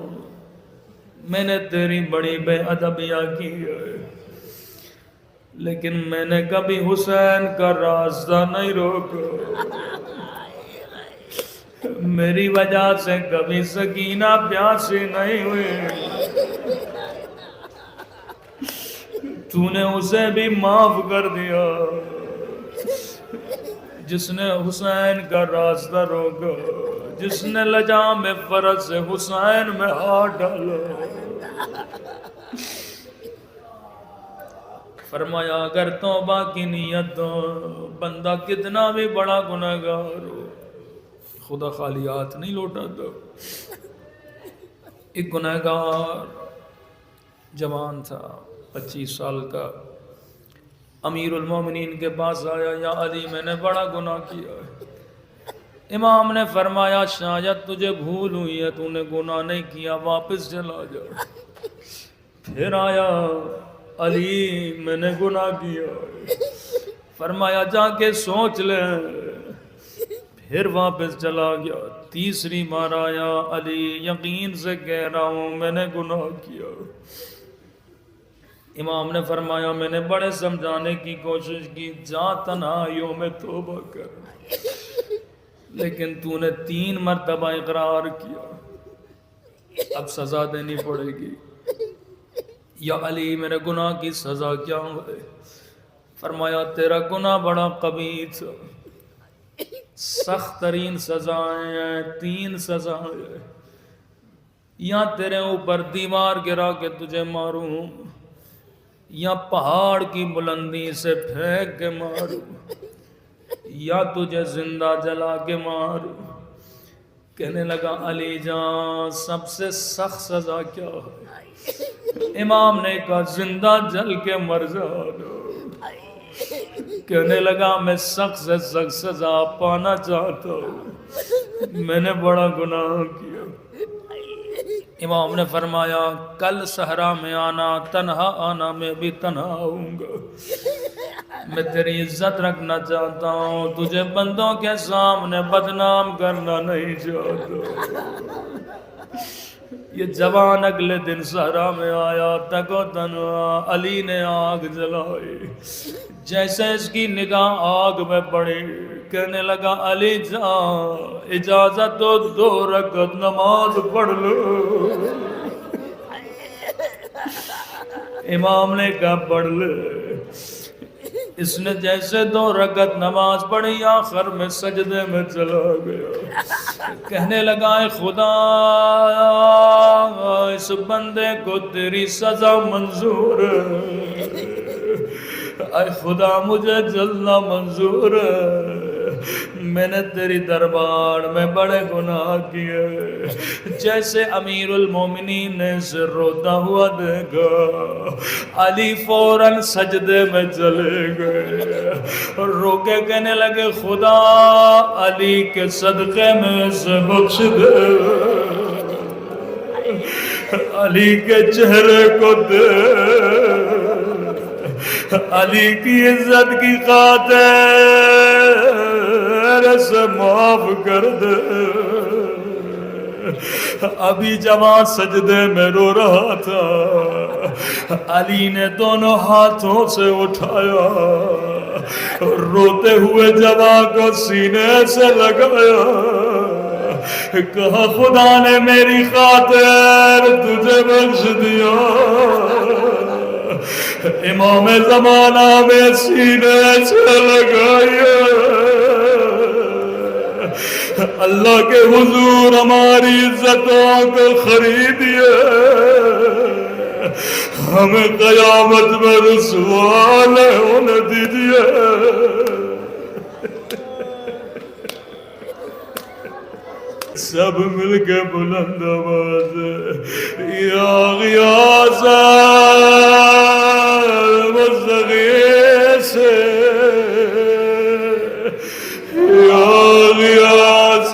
میں نے تیری بڑی بے ادبیاں کی ہے، لیکن میں نے کبھی حسین کا راستہ نہیں روکا، میری وجہ سے کبھی سکینہ پیاسی نہیں ہوئی، تو نے اسے بھی معاف کر دیا جس نے حسین کا راستہ روکا، جس نے لجام فرض سے حسین میں ہاتھ ڈالا۔ فرمایا اگر توبہ کی نیت ہو، بندہ کتنا بھی بڑا گناہگار ہو، خدا خالی ہاتھ نہیں لوٹاتا۔ ایک گناہگار جوان تھا 25 سال کا، امیر المومنین کے پاس آیا، یا علی میں نے بڑا گناہ کیا ہے۔ امام نے فرمایا شاید تجھے بھول ہوئی ہے، تو نے گناہ نہیں کیا، واپس چلا جا۔ پھر آیا، علی میں نے گناہ کیا ہے۔ فرمایا جا کے سوچ لے۔ پھر واپس چلا گیا، تیسری بار آیا، علی یقین سے کہہ رہا ہوں میں نے گناہ کیا۔ امام نے فرمایا میں نے بڑے سمجھانے کی کوشش کی، جا تنہائیوں میں توبہ کر، لیکن تو نے 3 مرتبہ اقرار کیا، اب سزا دینی پڑے گی۔ یا علی میرے گناہ کی سزا کیا ہے؟ فرمایا تیرا گناہ بڑا قبیح تھا، سخت ترین سزائیں ہیں، 3 سزائیں ہیں، یا تیرے اوپر دیوار گرا کے تجھے ماروں، یا پہاڑ کی بلندی سے پھینک کے ماروں، یا تجھے زندہ جلا کے ماروں۔ کہنے لگا علی جان سب سے سخت سزا کیا ہے؟ امام نے کہا زندہ جل کے مر جانا۔ کہنے لگا میں سخت سے سخت سزا پانا چاہتا ہوں، میں نے بڑا گناہ کیا۔ امام نے فرمایا کل صحرا میں آنا، تنہا آنا، میں بھی تنہا ہوں گا، میں تیری عزت رکھنا چاہتا ہوں، تجھے بندوں کے سامنے بدنام کرنا نہیں چاہتا۔ یہ جوان اگلے دن صحرا میں آیا، تک و تنہا، علی نے آگ جلائی، جیسے اس کی نگاہ آگ میں پڑی، کہنے لگا علی جان اجازت دو 2 رکعت نماز پڑھ لو۔ امام نے کہا پڑھ لے۔ اس نے جیسے 2 رکعت نماز پڑھی، آخر میں سجدے میں چلا گیا، کہنے لگا اے خدا اس بندے کو تیری سزا منظور ہے، اے خدا مجھے جلنا منظور ہے، میں نے تیری دربار میں بڑے گناہ کیے۔ جیسے امیر المومنین نے اسے روتا ہوا دیکھا، علی فوراً سجدے میں چلے گئے اور رو کے کہنے لگے خدا علی کے صدقے میں اسے بخش دے، علی کے چہرے کو دے، علی کی عزت کی خاطر سے معاف کر دے۔ ابھی جوان سجدے میں رو رہا تھا، علی نے دونوں ہاتھوں سے اٹھایا، روتے ہوئے جوان کو سینے سے لگایا، کہا خدا نے میری خاطر تجھے بخش دیا۔ امام زمانہ میں سینے سے لگایا، اللہ کے حضور ہماری عزتوں کو خریدیے، ہمیں قیامت میں رسوا نہ ہونے دیجیے۔ سب مل کے بلند آواز یا غیاث مستغیث، یا غیاث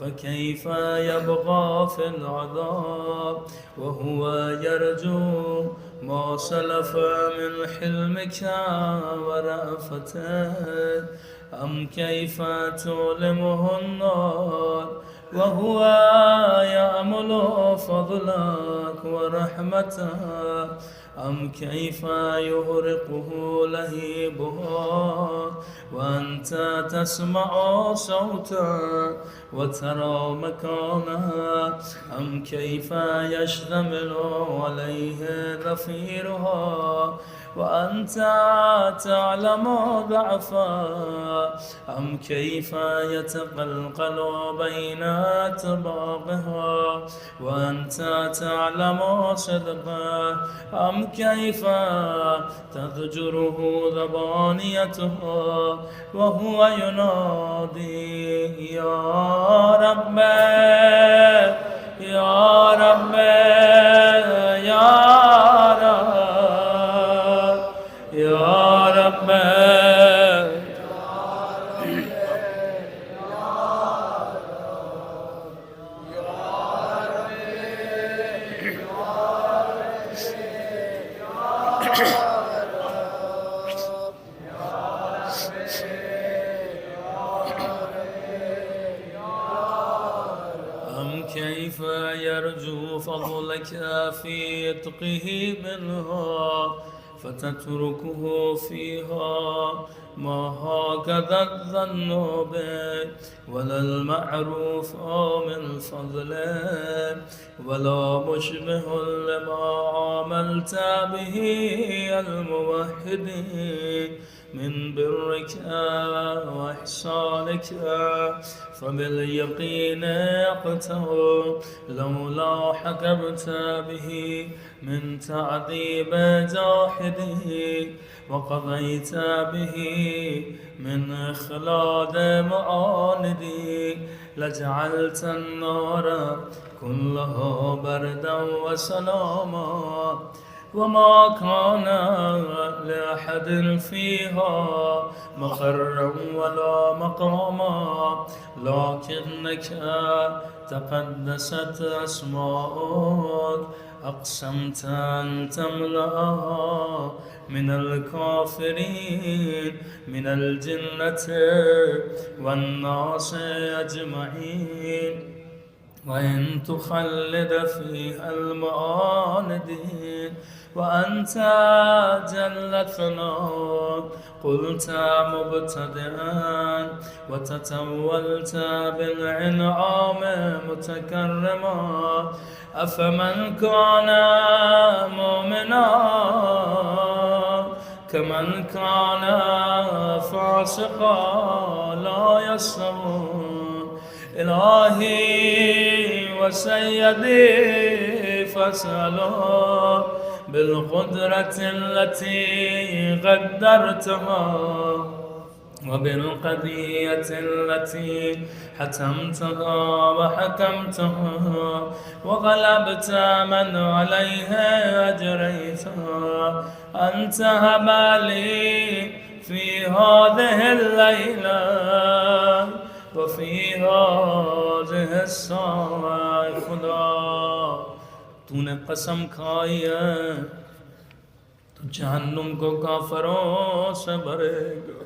فكيف يبقى في العذاب وهو يرجو ما سلف من حلمك ورأفتك أم كيف تؤلمه النار وهو يأمل فضلك ورحمتك أم كيف يغرقه لهيبها وأنت تسمع صوتا وترى مكانها أم كيف يشتمل عليه ظفيرها وأنت تعلم ضعفها أم كيف يتقلقل بين أطباقها وأنت تعلم صدقها أم كيف تضجره ذبانيتها وهو ينادي يا رب يا رب يا رب يا رب كيف يرجو فضلك في عتقه منها فتتركه فيها ما هكذا الظن بك ولا المعروف من فضلك ولا مشبه لما عاملت به الموحدين من برك وإحسانك فباليقين يقتل لولا حكمت به من تعذيب جاحده وقضيت به من إخلاد معانده لجعلت النار كلها بردا وسلاما وما كان لأحد فيها مقرا ولا مقاما لكنك تقدست أسماؤك أقسمت أن تملأها من الكافرين من الجنة والناس أجمعين وإن تخلد فيها المعاندين وأنت جل ثناك قلت مبتدئا وتتولت بالإنعام متكرما أفمن كان مؤمنا كمن كان فاسقا لا يستوون إلهي وسيدي فاسأله بالقدرة التي قدرتها وبالقضية التي حتمتها وحكمتها وغلبت من عليها أجريتها أن تهب لي في هذه الليلة وفي هذه الساعة. خدا تو نے قسم کھائی ہے تو جہنم کو کافروں سے بھرے گا،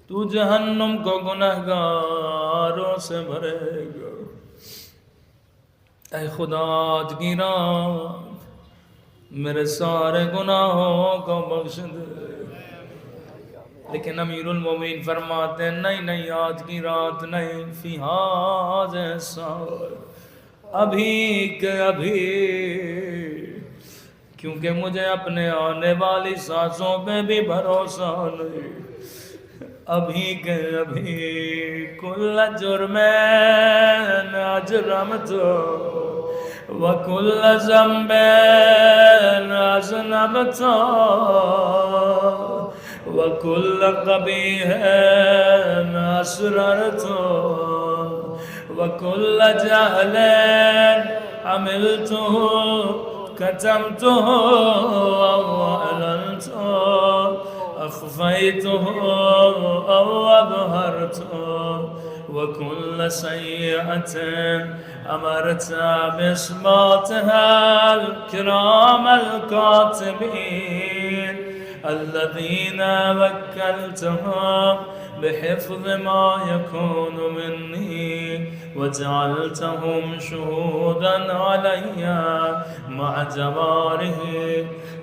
تو جہنم کو گنہگاروں سے بھرے گا. اے خدا آج کی رات میرے سارے گناہوں کو بخش دے. لیکن امیر المومنین فرماتے ہیں نہیں نہیں، آج کی رات نہیں، فی ہذہ الساعہ، ابھی کہ ابھی، کیونکہ مجھے اپنے آنے والی سانسوں پہ بھی بھروسہ نہیں. ابھی کہ ابھی کل جرم اجرمت وکل ذنب اذنبت وکل قبیح اسررت وکل جہل عملته كتمته وأعلنته أخفيته أو أظهرته وكل سيئة أمرت بإثباتها الكرام الكاتبين الذين وكلتهم بحفظ ما يكون مني وجعلتهم شهودا علي مع جواره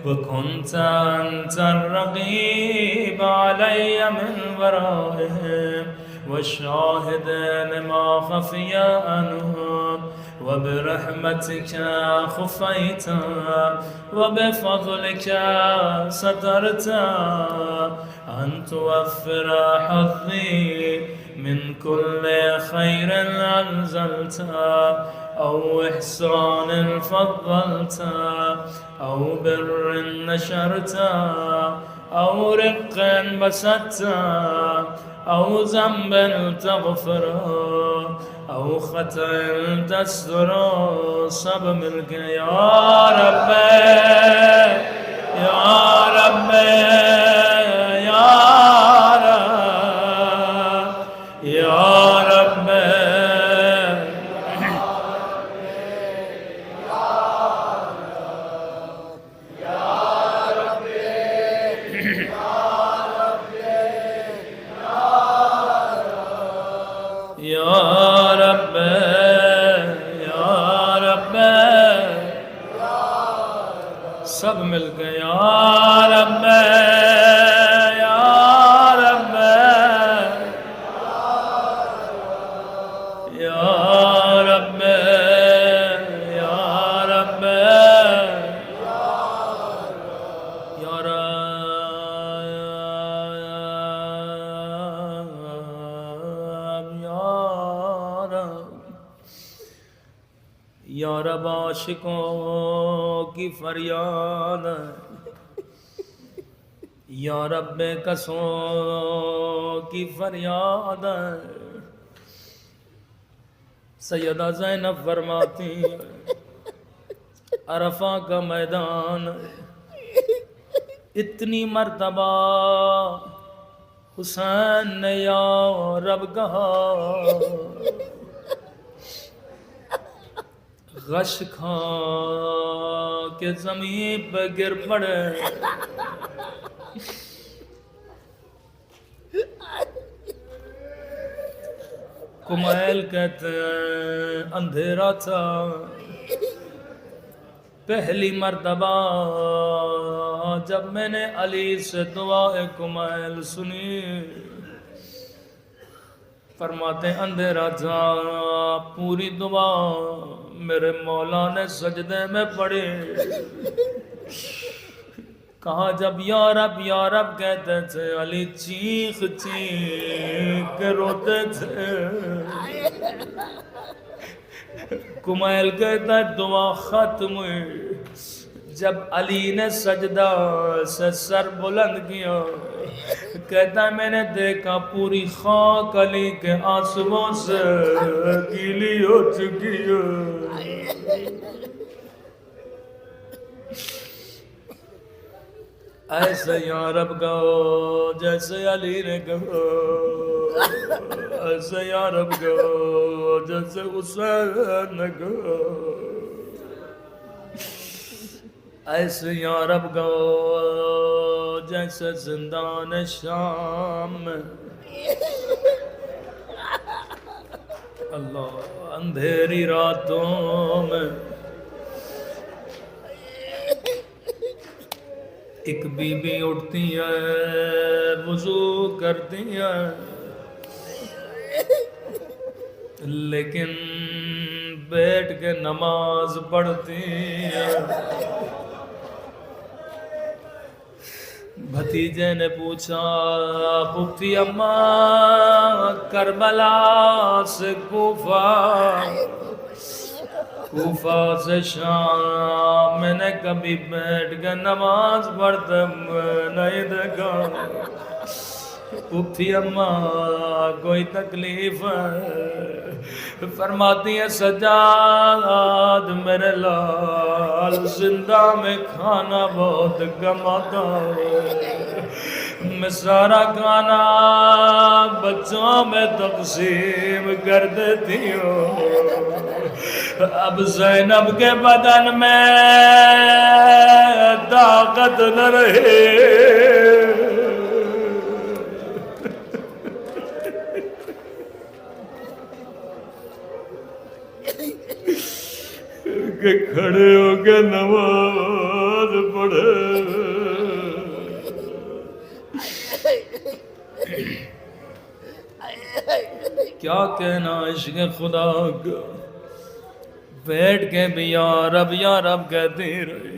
وكنت أنت الرقيب علي من ورائهم والشاهد لما خفي عنهم وبرحمتك خفيت وبفضلك سترت أن توفر حظي من كل خير أنزلت أو إحسان فضلت أو بر نشرت أو رق بسطت أو ذنب تغفر أو خطأ تستر. سب مل کے یا رب یا رب یا رب یا رب سب مل کے یا رب یا رب یا رب یا رب یا یا رب عاشقوں کی فریاد ہے، یا رب بے کسوں کی فریاد ہے. سیدہ زینب فرماتی ہیں عرفہ کا میدان اتنی مرتبہ حسین نے یا رب کہا، غش کھا کے زمین پہ گر پڑے. کمیل کہتے ہیں اندھیرا تھا، پہلی مرتبہ جب میں نے علی سے دعا کمیل سنی، فرماتے ہیں اندھیرا تھا، پوری دعا میرے مولا نے سجدے میں پڑھی. کہا جب یا رب کہتے تھے علی چیخ چیخ کے روتے تھے. کمیل کہتا ہے دعا ختم ہوئی، جب علی نے سجدہ سے سر بلند کیا کہتا ہے میں نے دیکھا پوری خاک علی کے آنسوؤں سے گیلی ہو چکی ہے. ایسے یا رب گو جیسے علی نے کہا، ایسے یا رب گو جیسے حسین نے کہا، ایسے یا رب گو جیسے زندان شام میں اللہ اندھیری راتوں میں ایک بی بی اٹھتی ہے، وضو کرتی ہے، لیکن بیٹھ کے نماز پڑھتی ہے. بھتیجے نے پوچھا پھوپھی اماں کربلا سے کوفہ سے شام میں نے کبھی بیٹھ کے نماز پڑھتے نہیں دیکھا. پھوپھی اماں کوئی تکلیف ہے؟ فرماتی ہے سجاد میرے لال زندہ میں کھانا بہت کم آتا ہے، میں سارا کھانا بچوں میں تقسیم کر دیتی ہوں. اب زینب کے بدن میں طاقت نہ رہے، کہ کھڑے ہو کے نماز پڑھے. کیا کہنا عشق خدا کا، بیٹھ کے بھی یا رب کہتی رہی.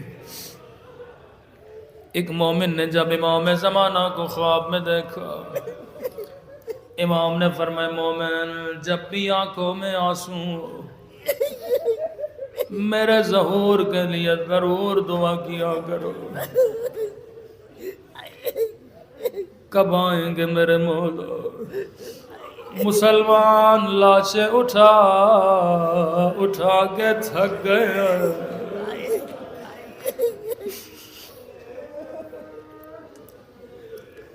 ایک مومن نے جب امام زمانہ کو خواب میں دیکھا، امام نے فرمایا مومن جب بھی آنکھوں میں آنسو ہو میرے ظہور کے لیے ضرور دعا کیا کرو. کب آئیں گے میرے مولا؟ مسلمان لاشیں اٹھا کے تھک گئے.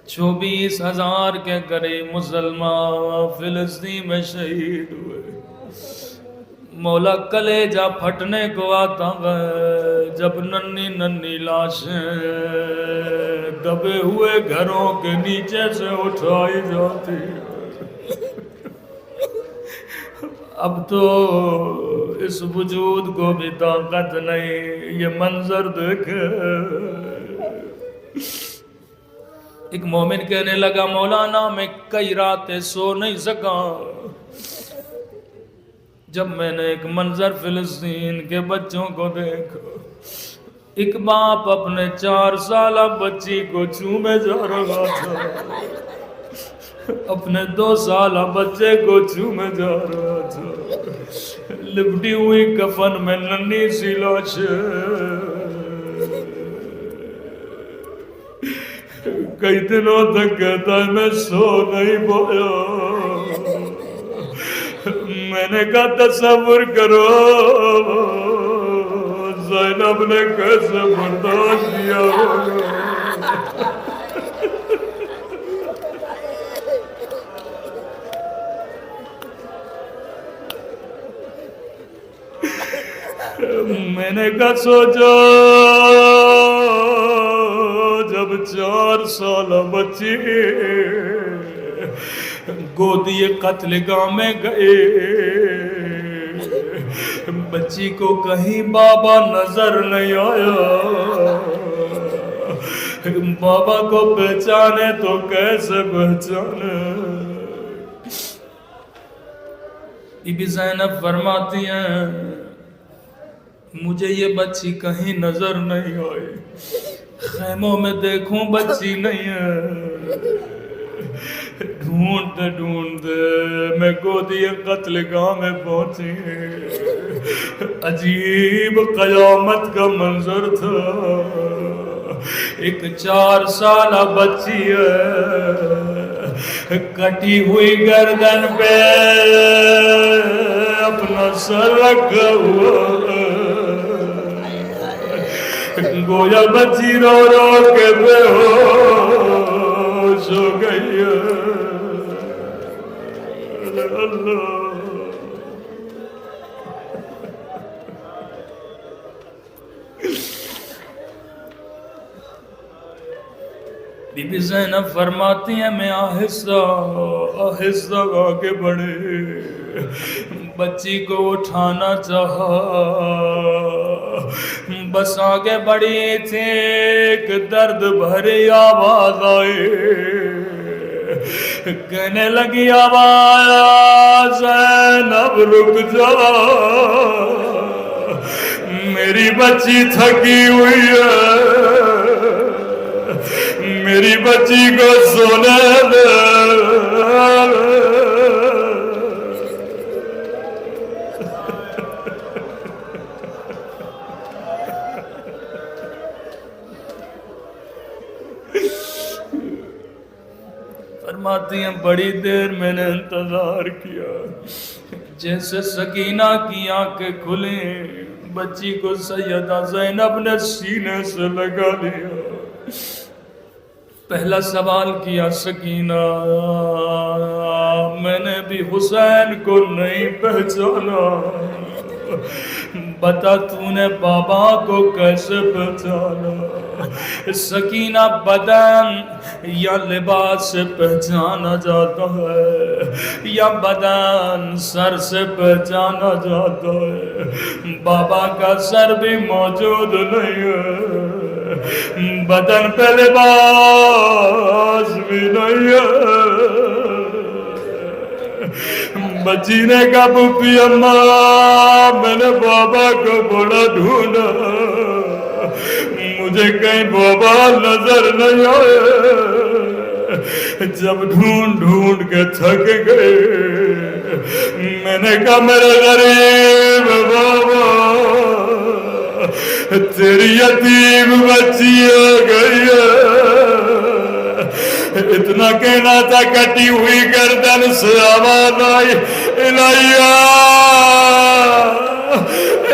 24,000 کے قریب مسلمان فلسطین میں شہید ہوئے. مولا کلیجہ پھٹنے کو آتا ہے جب ننھی لاشیں دبے ہوئے گھروں کے نیچے سے اٹھائی جاتی. اب تو اس وجود کو بھی طاقت نہیں یہ منظر دیکھے. ایک مومن کہنے لگا مولانا میں کئی راتیں سو نہیں سکا جب میں نے ایک منظر فلسطین کے بچوں کو دیکھا. ایک باپ اپنے 4 سالہ بچی کو چومے جا رہا تھا، اپنے 2 سالہ بچے کو چومے جا رہا تھا. لپٹی ہوئی کفن میں ننھی سی لاش، کئی دنوں تک کہتا ہے میں سو نہیں پایا. میں نے کہا تصور کرو زینب نے کیسے برداشت کیا ہوگا. میں نے کہا سوچو جب 4 سالہ بچی گودی قتل گاہ میں گئے، بچی کو کہیں بابا نظر نہیں آیا. بابا کو پہچانے تو کیسے پہچانے. بی بی زینب فرماتی ہیں مجھے یہ بچی کہیں نظر نہیں آئی، خیموں میں دیکھوں بچی نہیں ہے. ڈھونڈتے میں گودی قتل گاہ میں پہنچی. عجیب قیامت کا منظر تھا. ایک 4 سالہ بچی ہے، کٹی ہوئی گردن پہ اپنا سر رکھا ہوا، گویا بچی رو رو کے بے ہوش ہو گئی ہے. اللہ بی بی زینب فرماتی ہیں میں آہستہ آہستہ آگے بڑھے، بچی کو اٹھانا چاہا، بس آگے بڑھی تھی ایک درد بھری آواز آئی، کہنے لگی آواز زینب رک جا، میری بچی تھکی ہوئی ہے، میری بچی کو سونے دے. فرماتی ہیں بڑی دیر میں نے انتظار کیا، جیسے سکینہ کی آنکھیں کھلیں بچی کو سیدہ زینب نے سینے سے لگا لیا. پہلا سوال کیا سکینہ میں نے بھی حسین کو نہیں پہچانا، بتا تو نے بابا کو کیسے پہچانا؟ سکینہ بدن یا لباس سے پہچانا جاتا ہے یا بدن سر سے پہچانا جاتا ہے، بابا کا سر بھی موجود نہیں ہے، بدن پہ لباس بھی نہیں ہے. بچی نے کہا پھوپھی اماں میں نے بابا کو بڑا ڈھونڈا، مجھے کہیں بابا نظر نہیں آئے، جب ڈھونڈ ڈھونڈ کے تھک گئے میں نے کہا میرے غریب بابا تیری یتیم بچی آ گئی ہے. اتنا کہنا تھا کٹی ہوئی گردن سے آواز آئی الہیہ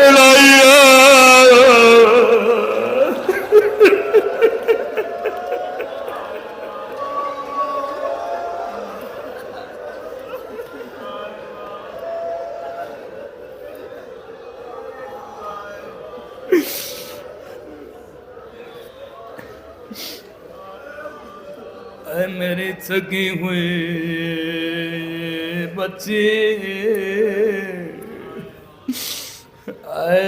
الہیہ. اے میری تھکی ہوئی بچی، اے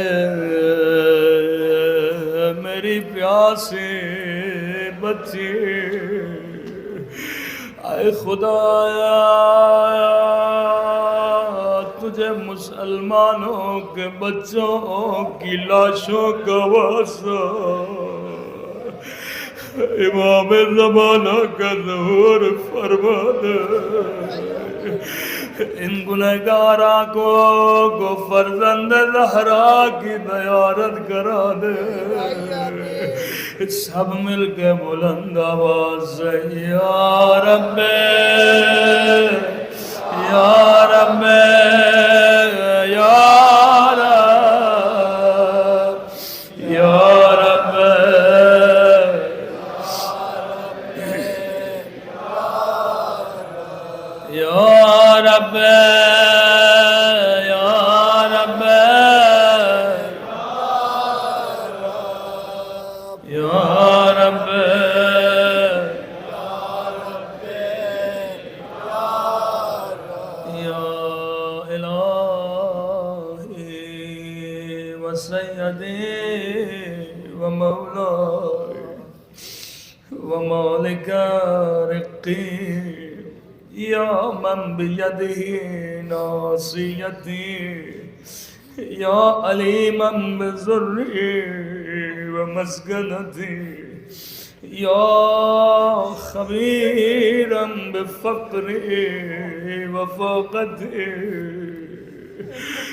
میری پیاسی بچی، اے خدایا تجھے مسلمانوں کے بچوں کی لاشوں کا واسطہ امام زمانہ کا ظہور فرما دے، ان گنہگارہ کو فرزند زہرا کی زیارت کرا دے. سب مل کے بلند آواز سے یا رب یا رب یا رب یا رب یا رب یا رب یا رب یا الہی و سیدی و مولائی و مالک رقی یا من بیدہ ناصیتی یا علیما بذری و مسکنتی یا خبیرا بفقری و فاقتی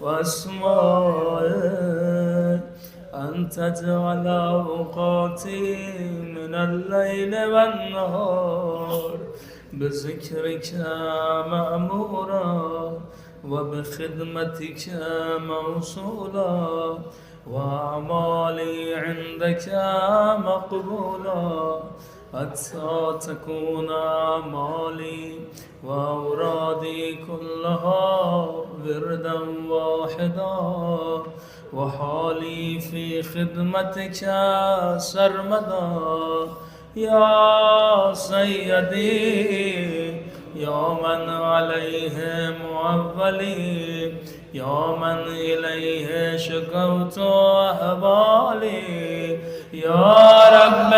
وأسمائك أن تجعل أوقاتي من الليل والنهار بذكرك مأمورا وبخدمتك موصولا وأعمالي عندك مقبولا حتى تكون أعمالي وأورادي كلها وردا واحدا وحالي في خدمتك سرمدا يا سيدي يا من عليه معولي يا من إليه شكوت أحوالي يا رب،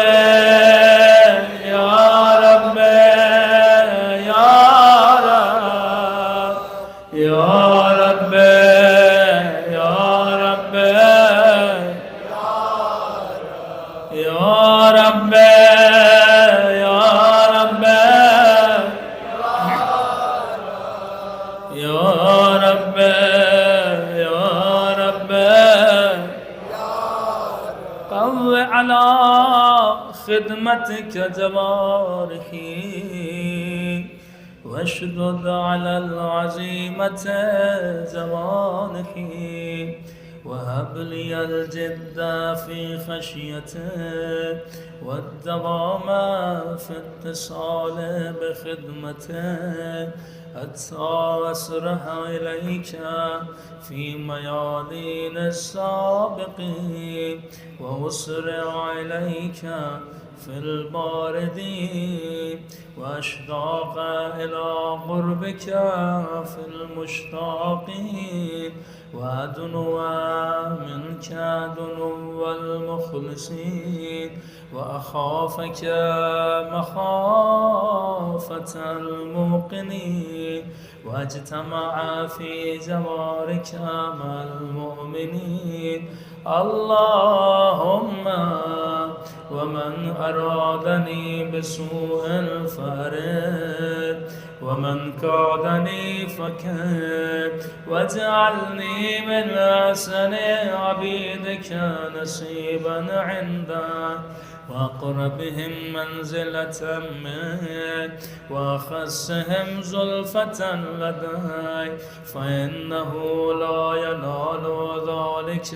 يا رب، يا رب، يا رب، يا رب، يا رب، يا رب، يا رب، يا رب، قو على خدمتك جوارحي واشدد على العزيمة جوانحي وهب لي الجد في خشيتك والدوام في اتصال بخدمتك حتى أسرح إليك في ميادين السابقين وأسرع إليك في الباردين وأشتاق إلى قربك في المشتاقين وأدنو منك دنو المخلصين وأخافك مخافة الموقنين واجتمع في جوارك مع المؤمنين اللهم ومن أرادني بسوء فأرد ومن كادني فكد واجعلني من أحسن عبيدك نصيبا عندك وأقربهم منزلة منك وأخصهم زلفة لديك فإنه لا ينال ذلك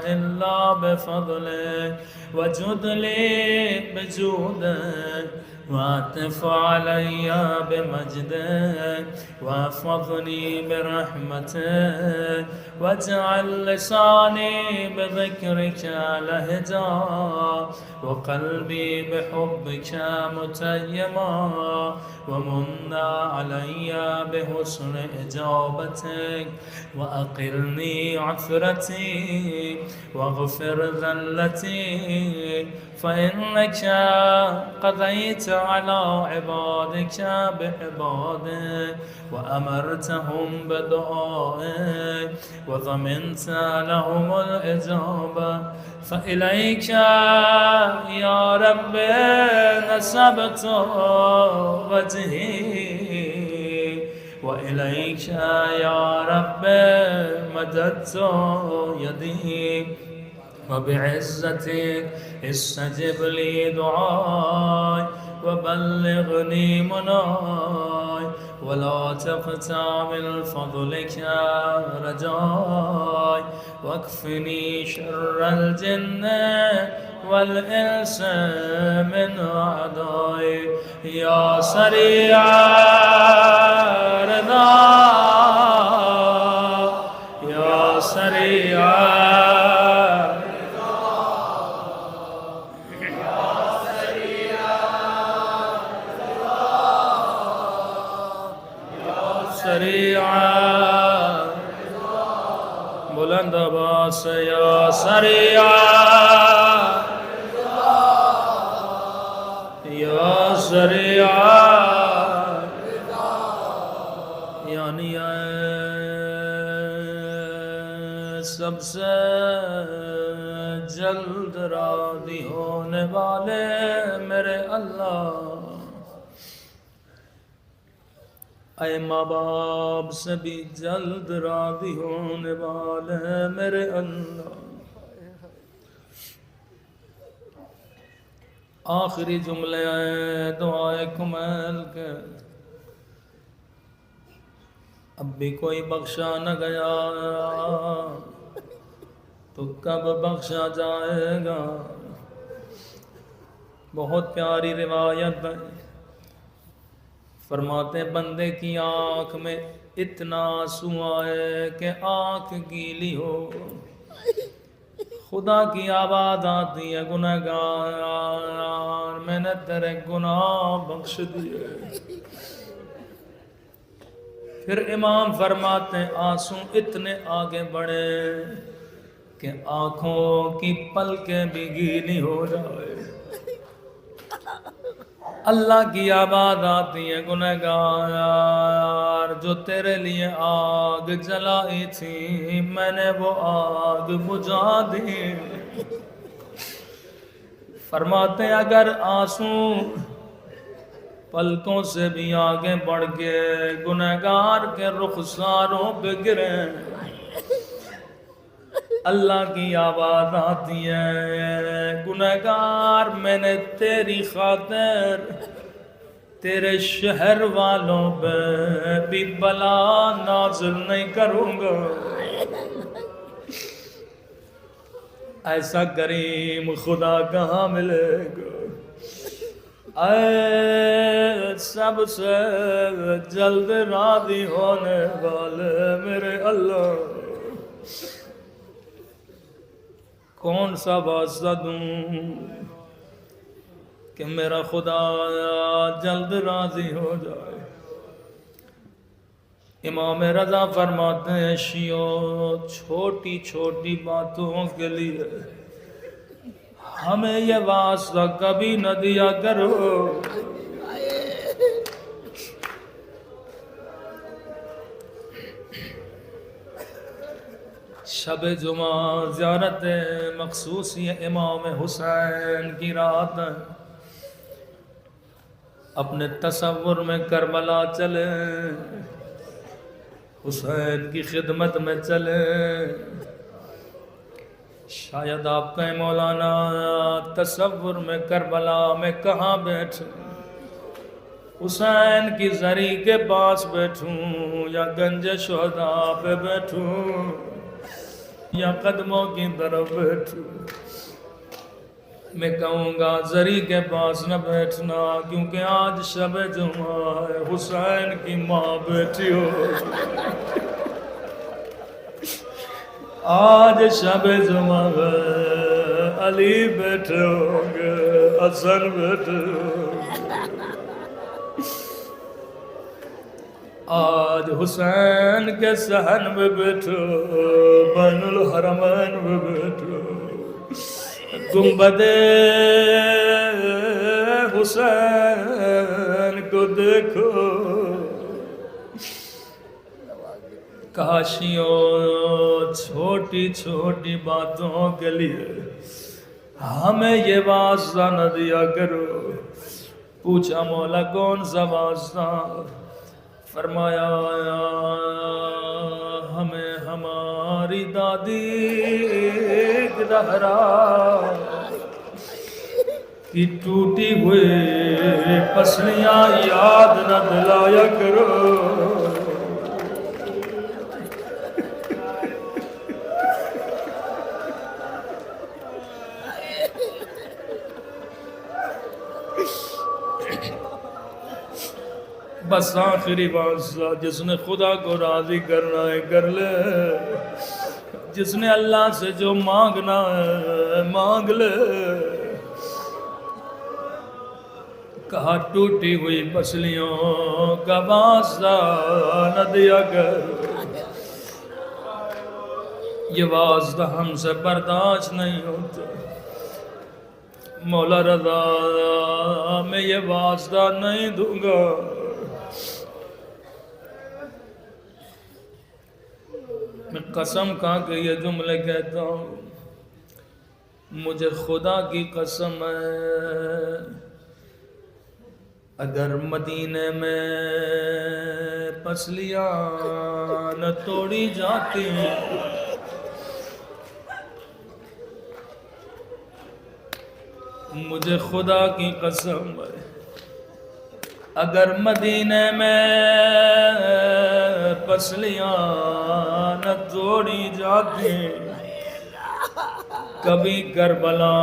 إلا بفضلك وجد لي بجودك وأعطف علي بمجدك واحفظني برحمتك واجعل لساني بذكرك لهجا وقلبي بحبك متيما ومن علي بحسن إجابتك وأقلني عثرتي واغفر ذلتي فإنك قضيت على عبادك بعبادك وأمرتهم بدعائك وضمنت لهم الإجابة فإليك يا رب نسبت وجهي وإليك يا رب مددت يدي وبعزتك استجب لي دعاي بلغني مناي ولا تقطع من فضلك رجاي واكفني شر الجن والإنس من أعدائي يا سريع رضا يا سريع بلند آواز سے یا سریع یا سریع یعنی سب سے جلد راضی ہونے والے میرے اللہ، اے ماں باپ سے بھی جلد راضی ہونے والے میرے اللہ۔ آخری جملے دعائے کمیل کے اب بھی کوئی بخشا نہ گیا تو کب بخشا جائے گا؟ بہت پیاری روایت ہے، فرماتے بندے کی آنکھ میں اتنا آنسو آئے کہ آنکھ گیلی ہو، خدا کی آواز آتی ہے گنہگار میں نے تیرے گناہ بخش دیے۔ پھر امام فرماتے ہیں آنسو اتنے آگے بڑھے کہ آنکھوں کی پلکیں بھی گیلی ہو جائے۔ اللہ کی آواز آتی ہے گنہگار جو تیرے لیے آگ جلائی تھی میں نے وہ آگ بجھا دی۔ فرماتے اگر آنسو پلکوں سے بھی آگے بڑھ کے گنہگار کے رخساروں پہ گرے، اللہ کی آواز آتی ہے گنہگار میں نے تیری خاطر تیرے شہر والوں پہ بھی بلا نازل نہیں کروں گا۔ ایسا کریم خدا کہاں ملے گا؟ اے سب سے جلد راضی ہونے والے میرے اللہ، کون سا واسطہ دوں کہ میرا خدا جلد راضی ہو جائے؟ امام رضا فرماتے ہیں شیعو چھوٹی چھوٹی باتوں کے لیے ہمیں یہ واسطہ کبھی نہ دیا کرو۔ شب جمعہ زیارت مخصوصی امام حسین کی رات ہے، اپنے تصور میں کربلا چلے، حسین کی خدمت میں چلے۔ شاید آپ کہیں مولانا تصور میں کربلا میں کہاں بیٹھوں، حسین کی زری کے پاس بیٹھوں یا گنج شہداء پہ بیٹھوں یا قدموں کی طرف بیٹھوں؟ میں کہوں گا زری کے پاس نہ بیٹھنا، کیونکہ آج شب جمعہ ہے، حسین کی ماں بیٹھی ہو، آج شب جمعہ ہے، علی بیٹھے ہوں گے، حسن بیٹھے ہوں گے، آج حسین کے صحن میں بیٹھو، بین الحرمین میں بیٹھو، گنبد حسین کو دیکھو۔ کاشیوں چھوٹی چھوٹی باتوں کے لیے ہمیں یہ واسطہ نہ دیا کرو۔ پوچھا مولا کون سا واسطہ؟ فرمایا ہمیں ہماری دادی زہرا کی ٹوٹی ہوئی پسلیاں یاد نہ دلایا کرو. بس آخری فیصلہ جس نے خدا کو راضی کرنا ہے کر لے. جس نے اللہ سے جو مانگنا ہے مانگ لے. کہا ٹوٹی ہوئی پسلیوں کا واسطہ نہ دیا کر. یہ واسطہ ہم سے برداشت نہیں ہوتا. مولا رضا میں یہ واسطہ نہیں دوں گا. میں قسم کھا کے یہ جملے کہتا ہوں. مجھے خدا کی قسم ہے اگر مدینے میں پسلیاں نہ توڑی جاتی مجھے خدا کی قسم ہے اگر مدینے میں پسلیاں نہ توڑی جاتی کبھی کربلا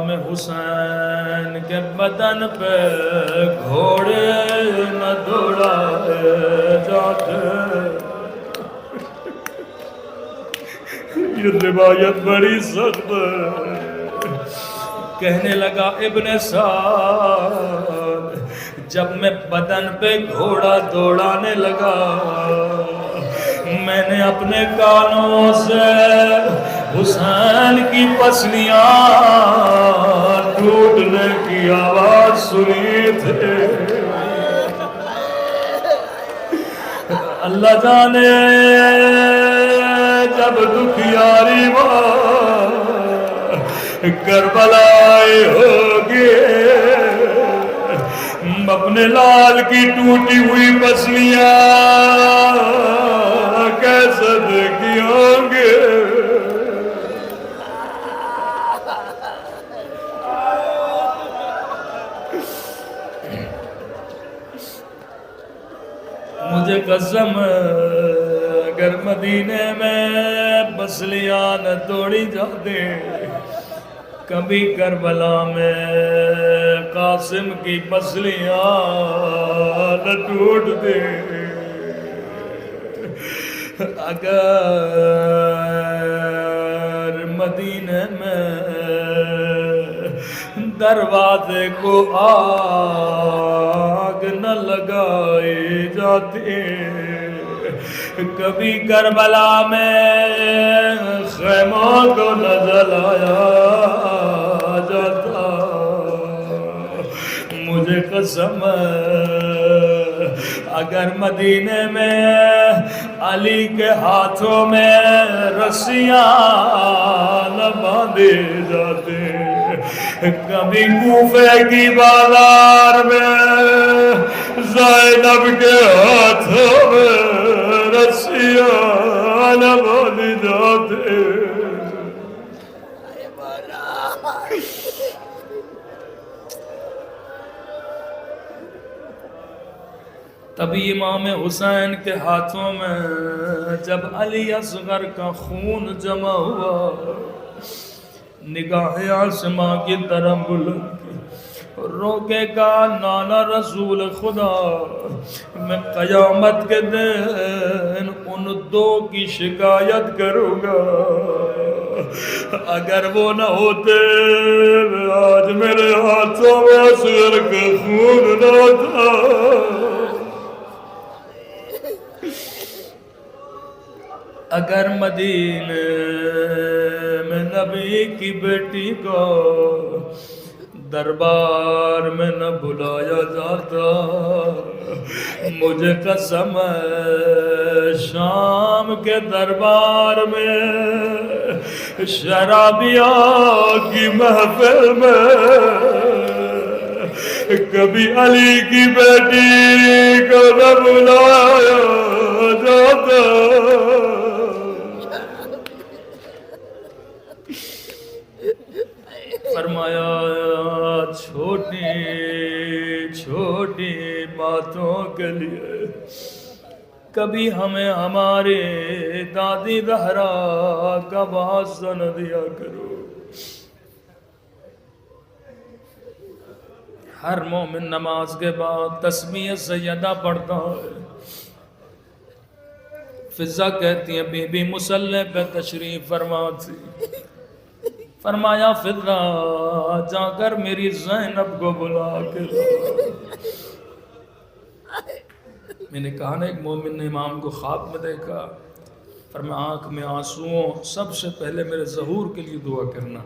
میں حسین کے بدن پہ گھوڑے نہ دوڑائے جاتے. یہ روایت بڑی سخت ہے. کہنے لگا ابن سعد جب میں بدن پہ گھوڑا دوڑانے لگا میں نے اپنے کانوں سے حسین کی پسلیاں ٹوٹنے کی آواز سنی تھی. اللہ جانے جب دکھیاری کربلائے ہوگی اپنے لال کی ٹوٹی ہوئی پسلیاں کیسے دیکھی ہوں گے. مجھے قسم اگر مدینے میں پسلیاں نہ توڑی جاتے کبھی کربلا میں قاسم کی پسلیاں نہ ٹوٹتے. اگر مدینے میں دروازے کو آگ نہ لگائی جاتی کبھی کربلا میں خیموں کو نہ جلایا جاتا. مجھے قسم اگر مدینے میں علی کے ہاتھوں میں رسیاں نہ باندھی جاتے کبھی کوفے کی بازار میں زینب کے ہاتھوں میں رسیاں نہ باندھی جاتے. تبھی امام حسین کے ہاتھوں میں جب علی اصغر کا خون جمع ہوا نگاہ عاصمہ کی طرف بلند روکے گا نانا رسول خدا میں قیامت کے دن ان دو کی شکایت کروں گا. اگر وہ نہ ہوتے آج میرے ہاتھوں میں اصغر کا خون نہ تھا. اگر مدینے میں نبی کی بیٹی کو دربار میں نہ بلایا جاتا مجھے قسم ہے شام کے دربار میں شرابیوں کی محفل میں کبھی علی کی بیٹی کو نہ بلایا جاتا. فرمایا چھوٹی چھوٹی باتوں کے لیے کبھی ہمیں ہمارے دادی زہرا کا واسطہ نہ دیا کرو۔ ہر مومن نماز کے بعد تسبیح سیدہ پڑھتا ہے۔ فضا کہتی ہیں بی بی مصلی پہ تشریف فرما تھی، فرمایا فضا جا کر میری زینب کو بلا کے لا۔ میں نے کہا نا ایک مومن نے امام کو خواب میں دیکھا، فرمایا آنکھ میں آنسوؤں سب سے پہلے میرے ظہور کے لیے دعا کرنا۔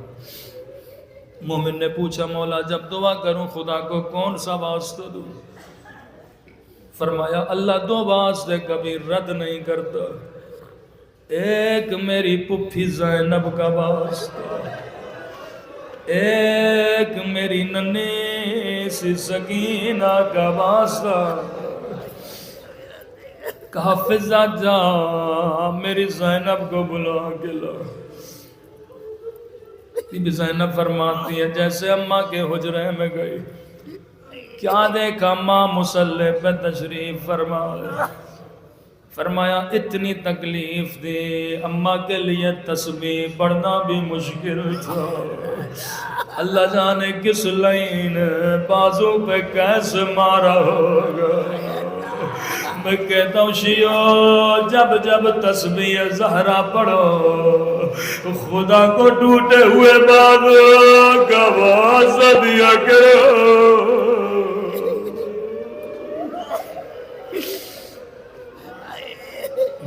مومن نے پوچھا مولا جب دعا کروں خدا کو کون سا واسطہ دوں؟ فرمایا اللہ دو واسطے کبھی رد نہیں کرتا، ایک میری پپھی زینب کا واسطہ، ایک میری ننھی سی سکینہ کا واسطہ۔ کہا فضا جا میری زینب کو بلا کے لا۔ بی بی زینب فرماتی ہے جیسے اماں کے حجرے میں گئی، کیا دیکھا اماں مصلی پہ تشریف فرمائے، فرمایا اتنی تکلیف دی اماں کے لیے تسبیح پڑھنا بھی مشکل تھا، اللہ جانے کس لائن بازو پہ کیسے مارا ہوگا۔ میں کہتا ہوں شیعو جب جب تسبیح زہرا پڑھو خدا کو ٹوٹے ہوئے بازو کا واسطہ دیا کرو۔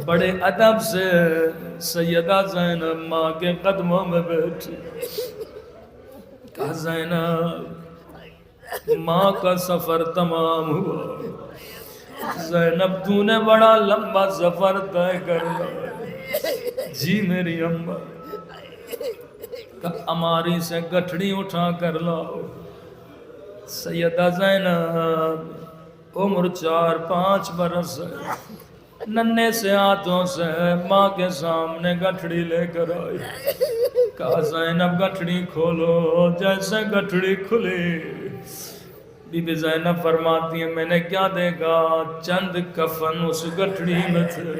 بڑے ادب سے سیدہ زینب ماں کے قدموں میں بیٹھی، کہا زینب ماں کا سفر تمام ہوا، زینب تو نے بڑا لمبا سفر طے کرنا، جی میری اماں اماری سے گٹھڑی اٹھا کر لاؤ۔ سیدہ زینب عمر 4-5 برس ہے، ننے سے ہاتھوں سے ماں کے سامنے گٹھڑی لے کر آئی، کہا زینب گٹھڑی کھولو۔ جیسے گٹھڑی کھلی بی بی زینب فرماتی ہیں میں نے کیا دیکھا، چند کفن اس گٹھڑی میں تھے۔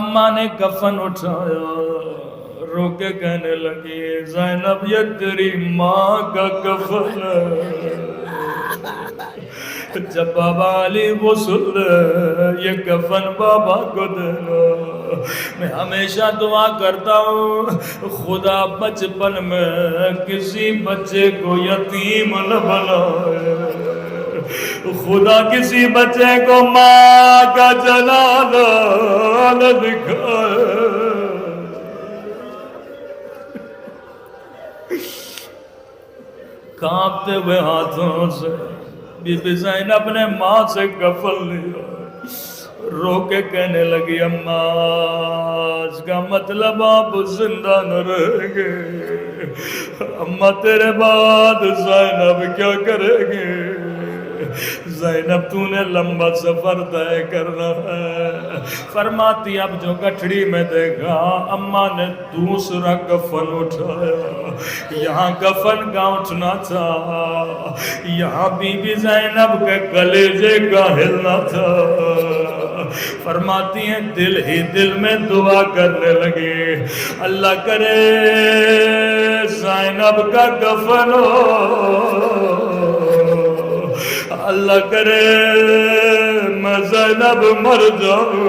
اماں نے کفن اٹھایا، رو کے کہنے لگی زینب یہ تیری ماں کا کفن ہے۔ جب بابا علی غسل یہ کفن بابا کو دینا، میں ہمیشہ دعا کرتا ہوں خدا بچپن میں کسی بچے کو یتیم نہ بنائے، خدا کسی بچے کو ماں کا جنازہ نہ دکھائے۔ کانپتے ہوئے ہاتھوں سے بی بی زینب نے ماں سے کفن لیا، رو کے کہنے لگی اماں اس کا مطلب آپ زندہ نہ رہیں گے، اماں تیرے بعد زینب کیا کرے گی؟ زینب تو نے لمبا سفر طے کرنا ہے۔ فرماتی اب جو گٹھڑی میں دیکھا اماں نے دوسرا کفن اٹھایا، یہاں کفن کا اٹھنا تھا، یہاں بی بی زینب کے کلیجے کا ہلنا تھا۔ فرماتی ہیں دل ہی دل میں دعا کرنے لگی اللہ کرے زینب کا کفن ہو، اللہ کرے میں زینب مر جاؤں،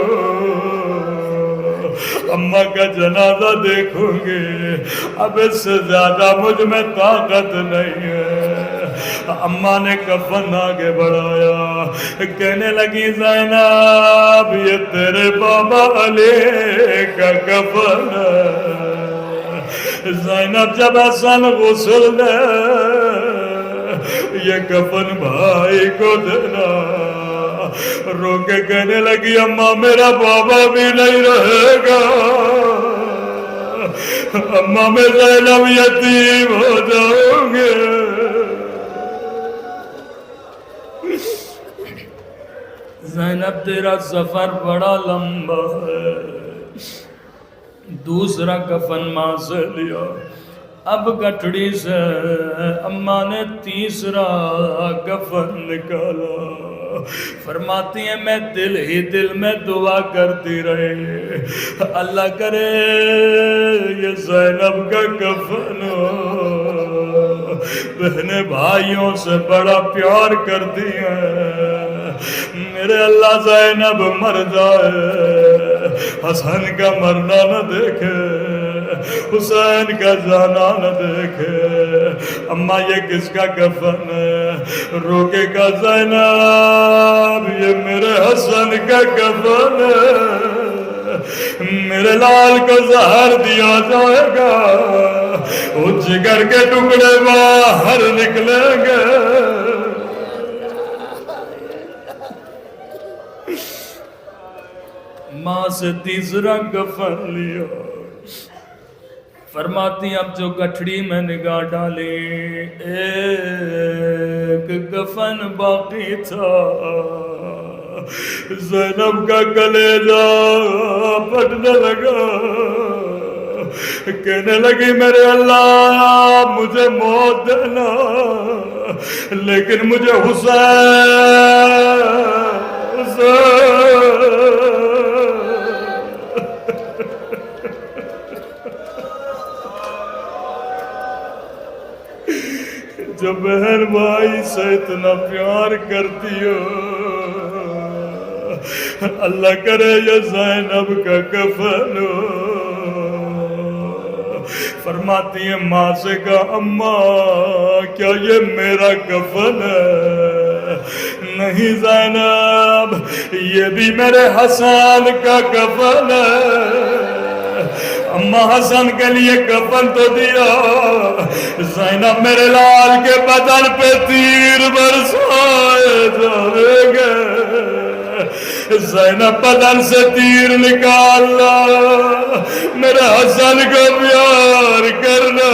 اماں کا جنازہ دیکھوں گی، اب اس سے زیادہ مجھ میں طاقت نہیں ہے۔ اماں نے کفن آگے بڑھایا، کہنے لگی زینب یہ تیرے بابا علی کا کفن ہے۔ زینب جب حسن غسل دے یہ کفن بھائی کو دینا، رو کے کہنے لگی اماں میرا بابا بھی نہیں رہے گا، اماں میں زینب یتیم ہو جاؤں گے۔ زینب تیرا سفر بڑا لمبا ہے۔ دوسرا کفن ماں سے لیا، اب گٹھڑی سے اماں نے تیسرا کفن نکالا، فرماتی ہیں میں دل ہی دل میں دعا کرتی رہی، اللہ کرے یہ زینب کا کفن ہو، بہنیں بھائیوں سے بڑا پیار کرتی ہیں، میرے اللہ زینب مر جائے، حسن کا مرنا نہ دیکھے، حسین کا جانا نہ دیکھے، اماں یہ کس کا کفن ہے؟ روکے کا زینب یہ میرے حسن کا کفن ہے، میرے لال کو زہر دیا جائے گا، وہ جگر کے ٹکڑے باہر نکلیں گے۔ ماں سے تیسرا کفن لیا، فرماتی اب جو گٹھڑی میں نگاہ ڈالی ایک کفن باقی تھا، زینب کا کلیجہ پھٹنے لگا، کہنے لگی میرے اللہ مجھے موت دینا لیکن مجھے جو بہن بھائی سے اتنا پیار کرتی ہو، اللہ کرے یہ زینب کا کفن ہو۔ فرماتی ہیں ماں سے کہا اماں کیا یہ میرا کفن ہے؟ نہیں زینب یہ بھی میرے حسن کا کفن ہے۔ اماں حسن کے لیے کفن تو دیا، زینب میرے لال کے بدن پہ تیر برسائے جائیں گے، زینب بدن سے تیر نکالنا، میرے حسن کو پیار کرنا۔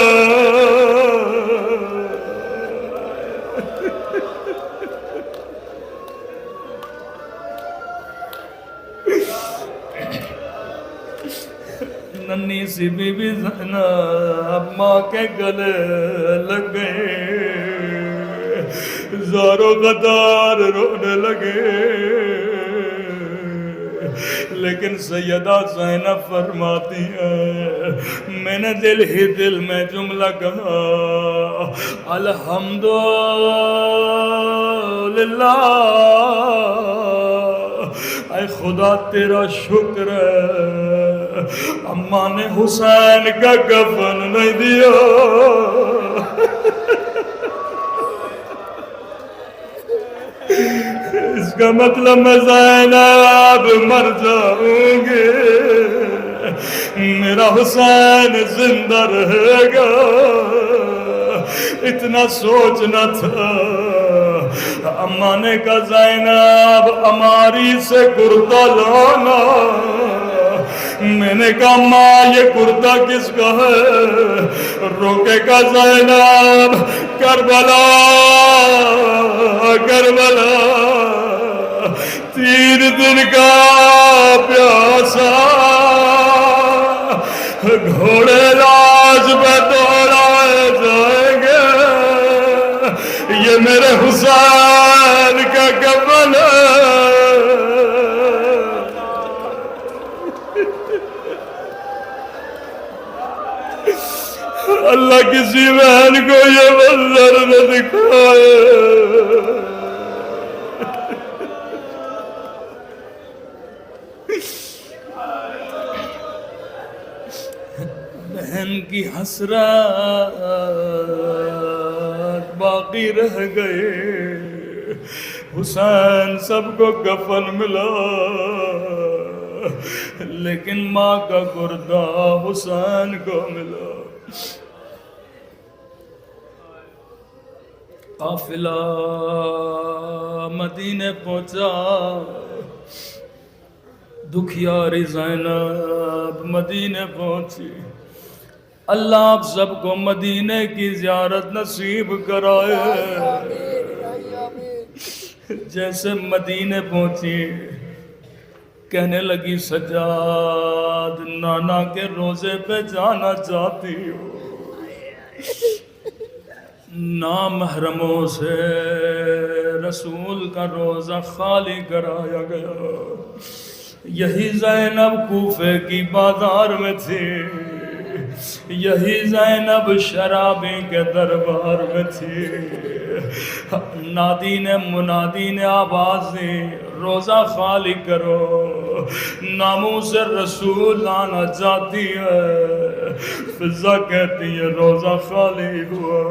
ننھی سی بی بی زینب ماں کے گلے لگ گئے، زاروں قطار رونے لگے، لیکن سیدہ زینب فرماتی ہیں میں نے دل ہی دل میں جملہ کہا الحمدللہ، اے خدا تیرا شکر ہے، اماں نے حسین کا کفن نہیں دیا۔ اس کا مطلب میں زینب مر جاؤں گی، میرا حسین زندہ رہے گا، اتنا سوچنا تھا۔ اماں نے کہا زینب اماری سے کرتا لانا، میں نے کہا ماں یہ کرتا کس کا ہے؟ روکے کا زینب کربلا کربلا، 3 دن کا پیاسا گھوڑے لاج پہ دوڑائے جائیں گے، یہ میرے حسین کا کفن ہے۔ اللہ کسی بہن کو یہ منظر نہ دکھائے۔ بہن کی حسرت باقی رہ گئے، حسین سب کو کفن ملا لیکن ماں کا گردہ حسین کو ملا۔ قافلہ مدینے پہنچا، دکھیاری زینب مدینے پہنچی، اللہ آپ سب کو مدینے کی زیارت نصیب کرائے۔ جیسے مدینے پہنچی کہنے لگی سجاد نانا کے روزے پہ جانا چاہتی ہو؟ نامحرموں سے رسول کا روزہ خالی کرایا گیا. یہی زینب کوفے کی بازار میں تھی، یہی زینب شرابی کے دربار میں تھی. نادی نے منادی نے آواز دی روزہ خالی کرو، ناموس رسول آنا جاتی ہے. فضا کہتی ہے روزہ خالی ہوا.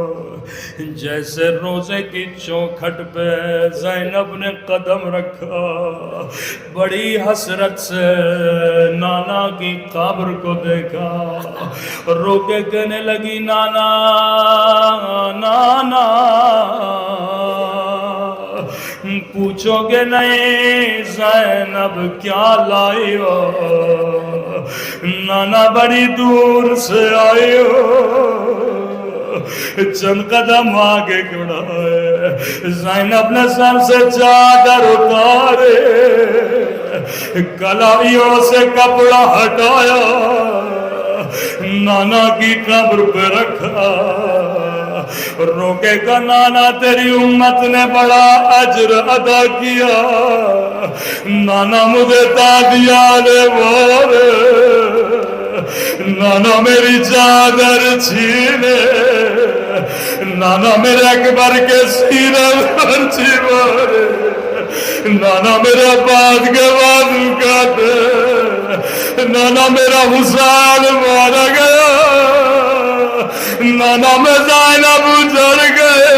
جیسے روزے کی چوکھٹ پہ زینب نے قدم رکھا، بڑی حسرت سے نانا کی قبر کو دیکھا، رو کے کہنے لگی نانا نانا، پوچھو گے نہیں زینب کیا لائی ہو، نانا بڑی دور سے آئی ہو. چند قدم آگے بڑھائے، زینب نے سر سے چادر اتارے، کلائیوں سے کپڑا ہٹایا، نانا کی قبر پہ رکھا. روکے کا نانا تیری امت نے بڑا اجر ادا کیا، نانا مجھے دادیا لے بولے، نانا میری چادر چھینے، نانا میرے اکبر کے سینے پر چھینے، نانا میرا بات کے بازو کاٹے، نانا میرا حسین مارا گیا، نانا میں زینب اجڑ گئے.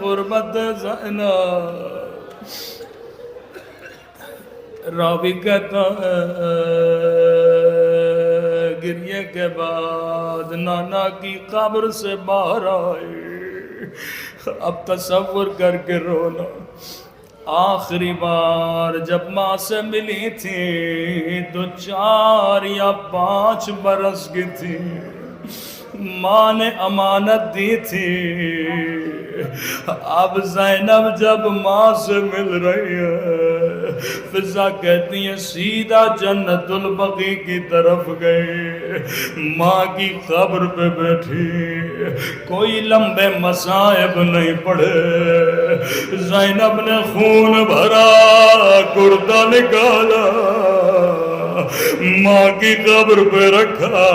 غربت زینب. راوی کہتا ہے گریے کے بعد نانا کی قبر سے باہر آئے. اب تصور کر کے رونا، آخری بار جب ماں سے ملی تھی تو 4 یا 5 برس کی تھی. ماں نے امانت دی تھی. اب زینب جب ماں سے مل رہی ہے، فضا کہتی ہے سیدھا جنت البقیع کی طرف گئی، ماں کی قبر پہ بیٹھی، کوئی لمبے مصائب نہیں پڑے. زینب نے خون بھرا کرتا نکالا، ماں کی قبر پہ رکھا.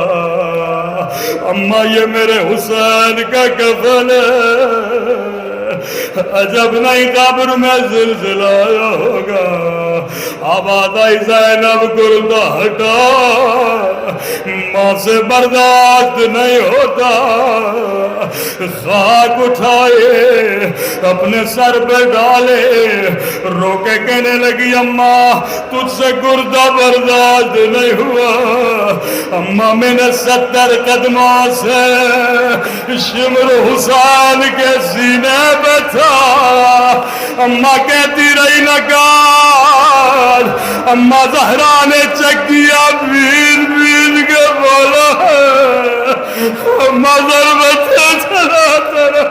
اماں یہ میرے حسین کا کفن ہے، عجب نہیں قبر میں زلزلہ آیا ہوگا. آواز آئی زینب گردہ ہٹا، ماں سے برداشت نہیں ہوتا. خاک اٹھائے اپنے سر پہ ڈالے، رو کے کہنے لگی اماں تجھ سے گردہ برداشت نہیں ہوا. اماں میں نے 70 قدموں سے شمر حسین کے سینے پہ تھا. اماں کہتی رہی نکال. اماں زہرا نے چکیا بین بین کے بولا اماں ضربت چلا ترا.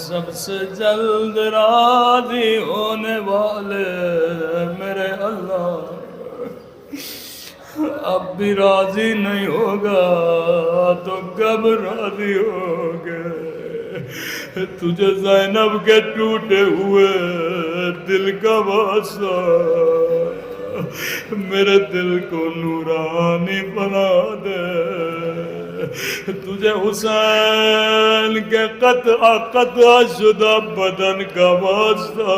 سب سے جلد راضی ہونے والے میرے اللہ اب بھی راضی نہیں ہوگا تو کب راضی ہوگا. تجھے زینب کے ٹوٹے ہوئے دل کا واسطہ میرے دل کو نورانی بنا دے. تجھے حسین کے قطع شدہ بدن کا واسطہ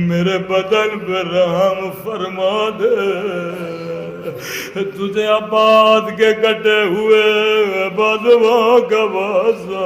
میرے بدن پہ رحم فرما دے. تجھے عباد کے کٹے ہوئے بازوؤں کا واسطہ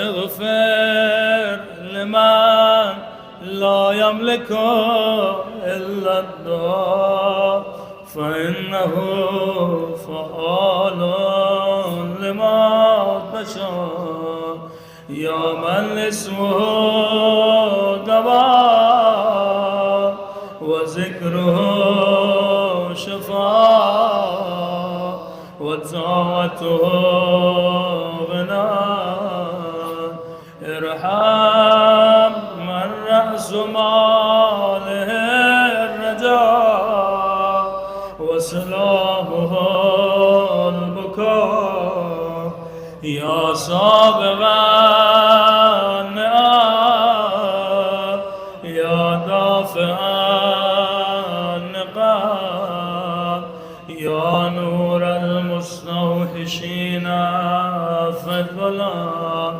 اغفر لمن لا يملك إلا الدعاء فإنه فعال لما تشاء. يا من اسمه دواء وذكره شفاء وطاعته غنى. ارحم من رأس ماله الرجاء وسلامه البكاء. يا سابق النعم، يا دافع النقام، يا نور المستوحشين في الظلام،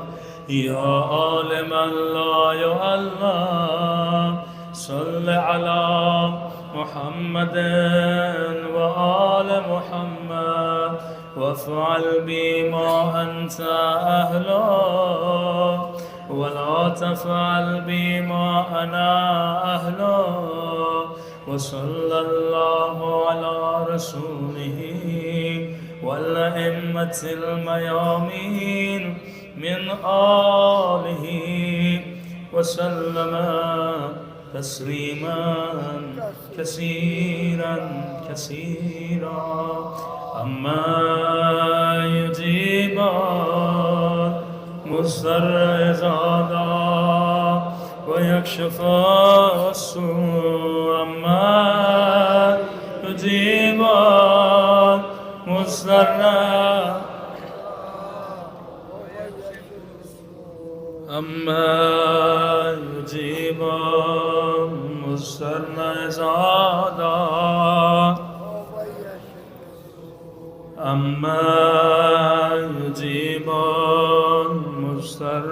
يا عالما لا يعلم. صل على محمد وآل محمد وافعل بما أنت أهله ولا تفعل بما أنا أهله. وصلى الله على رسوله والأئمة الميامين من آله وسلم تسليما كثيرا كثيرا. أما يجيب مضطر إذا دعا ويكشف السوء. أما يجيب مضطر، أما يجيب مضطر إذا دعا، أما يجيب مضطر.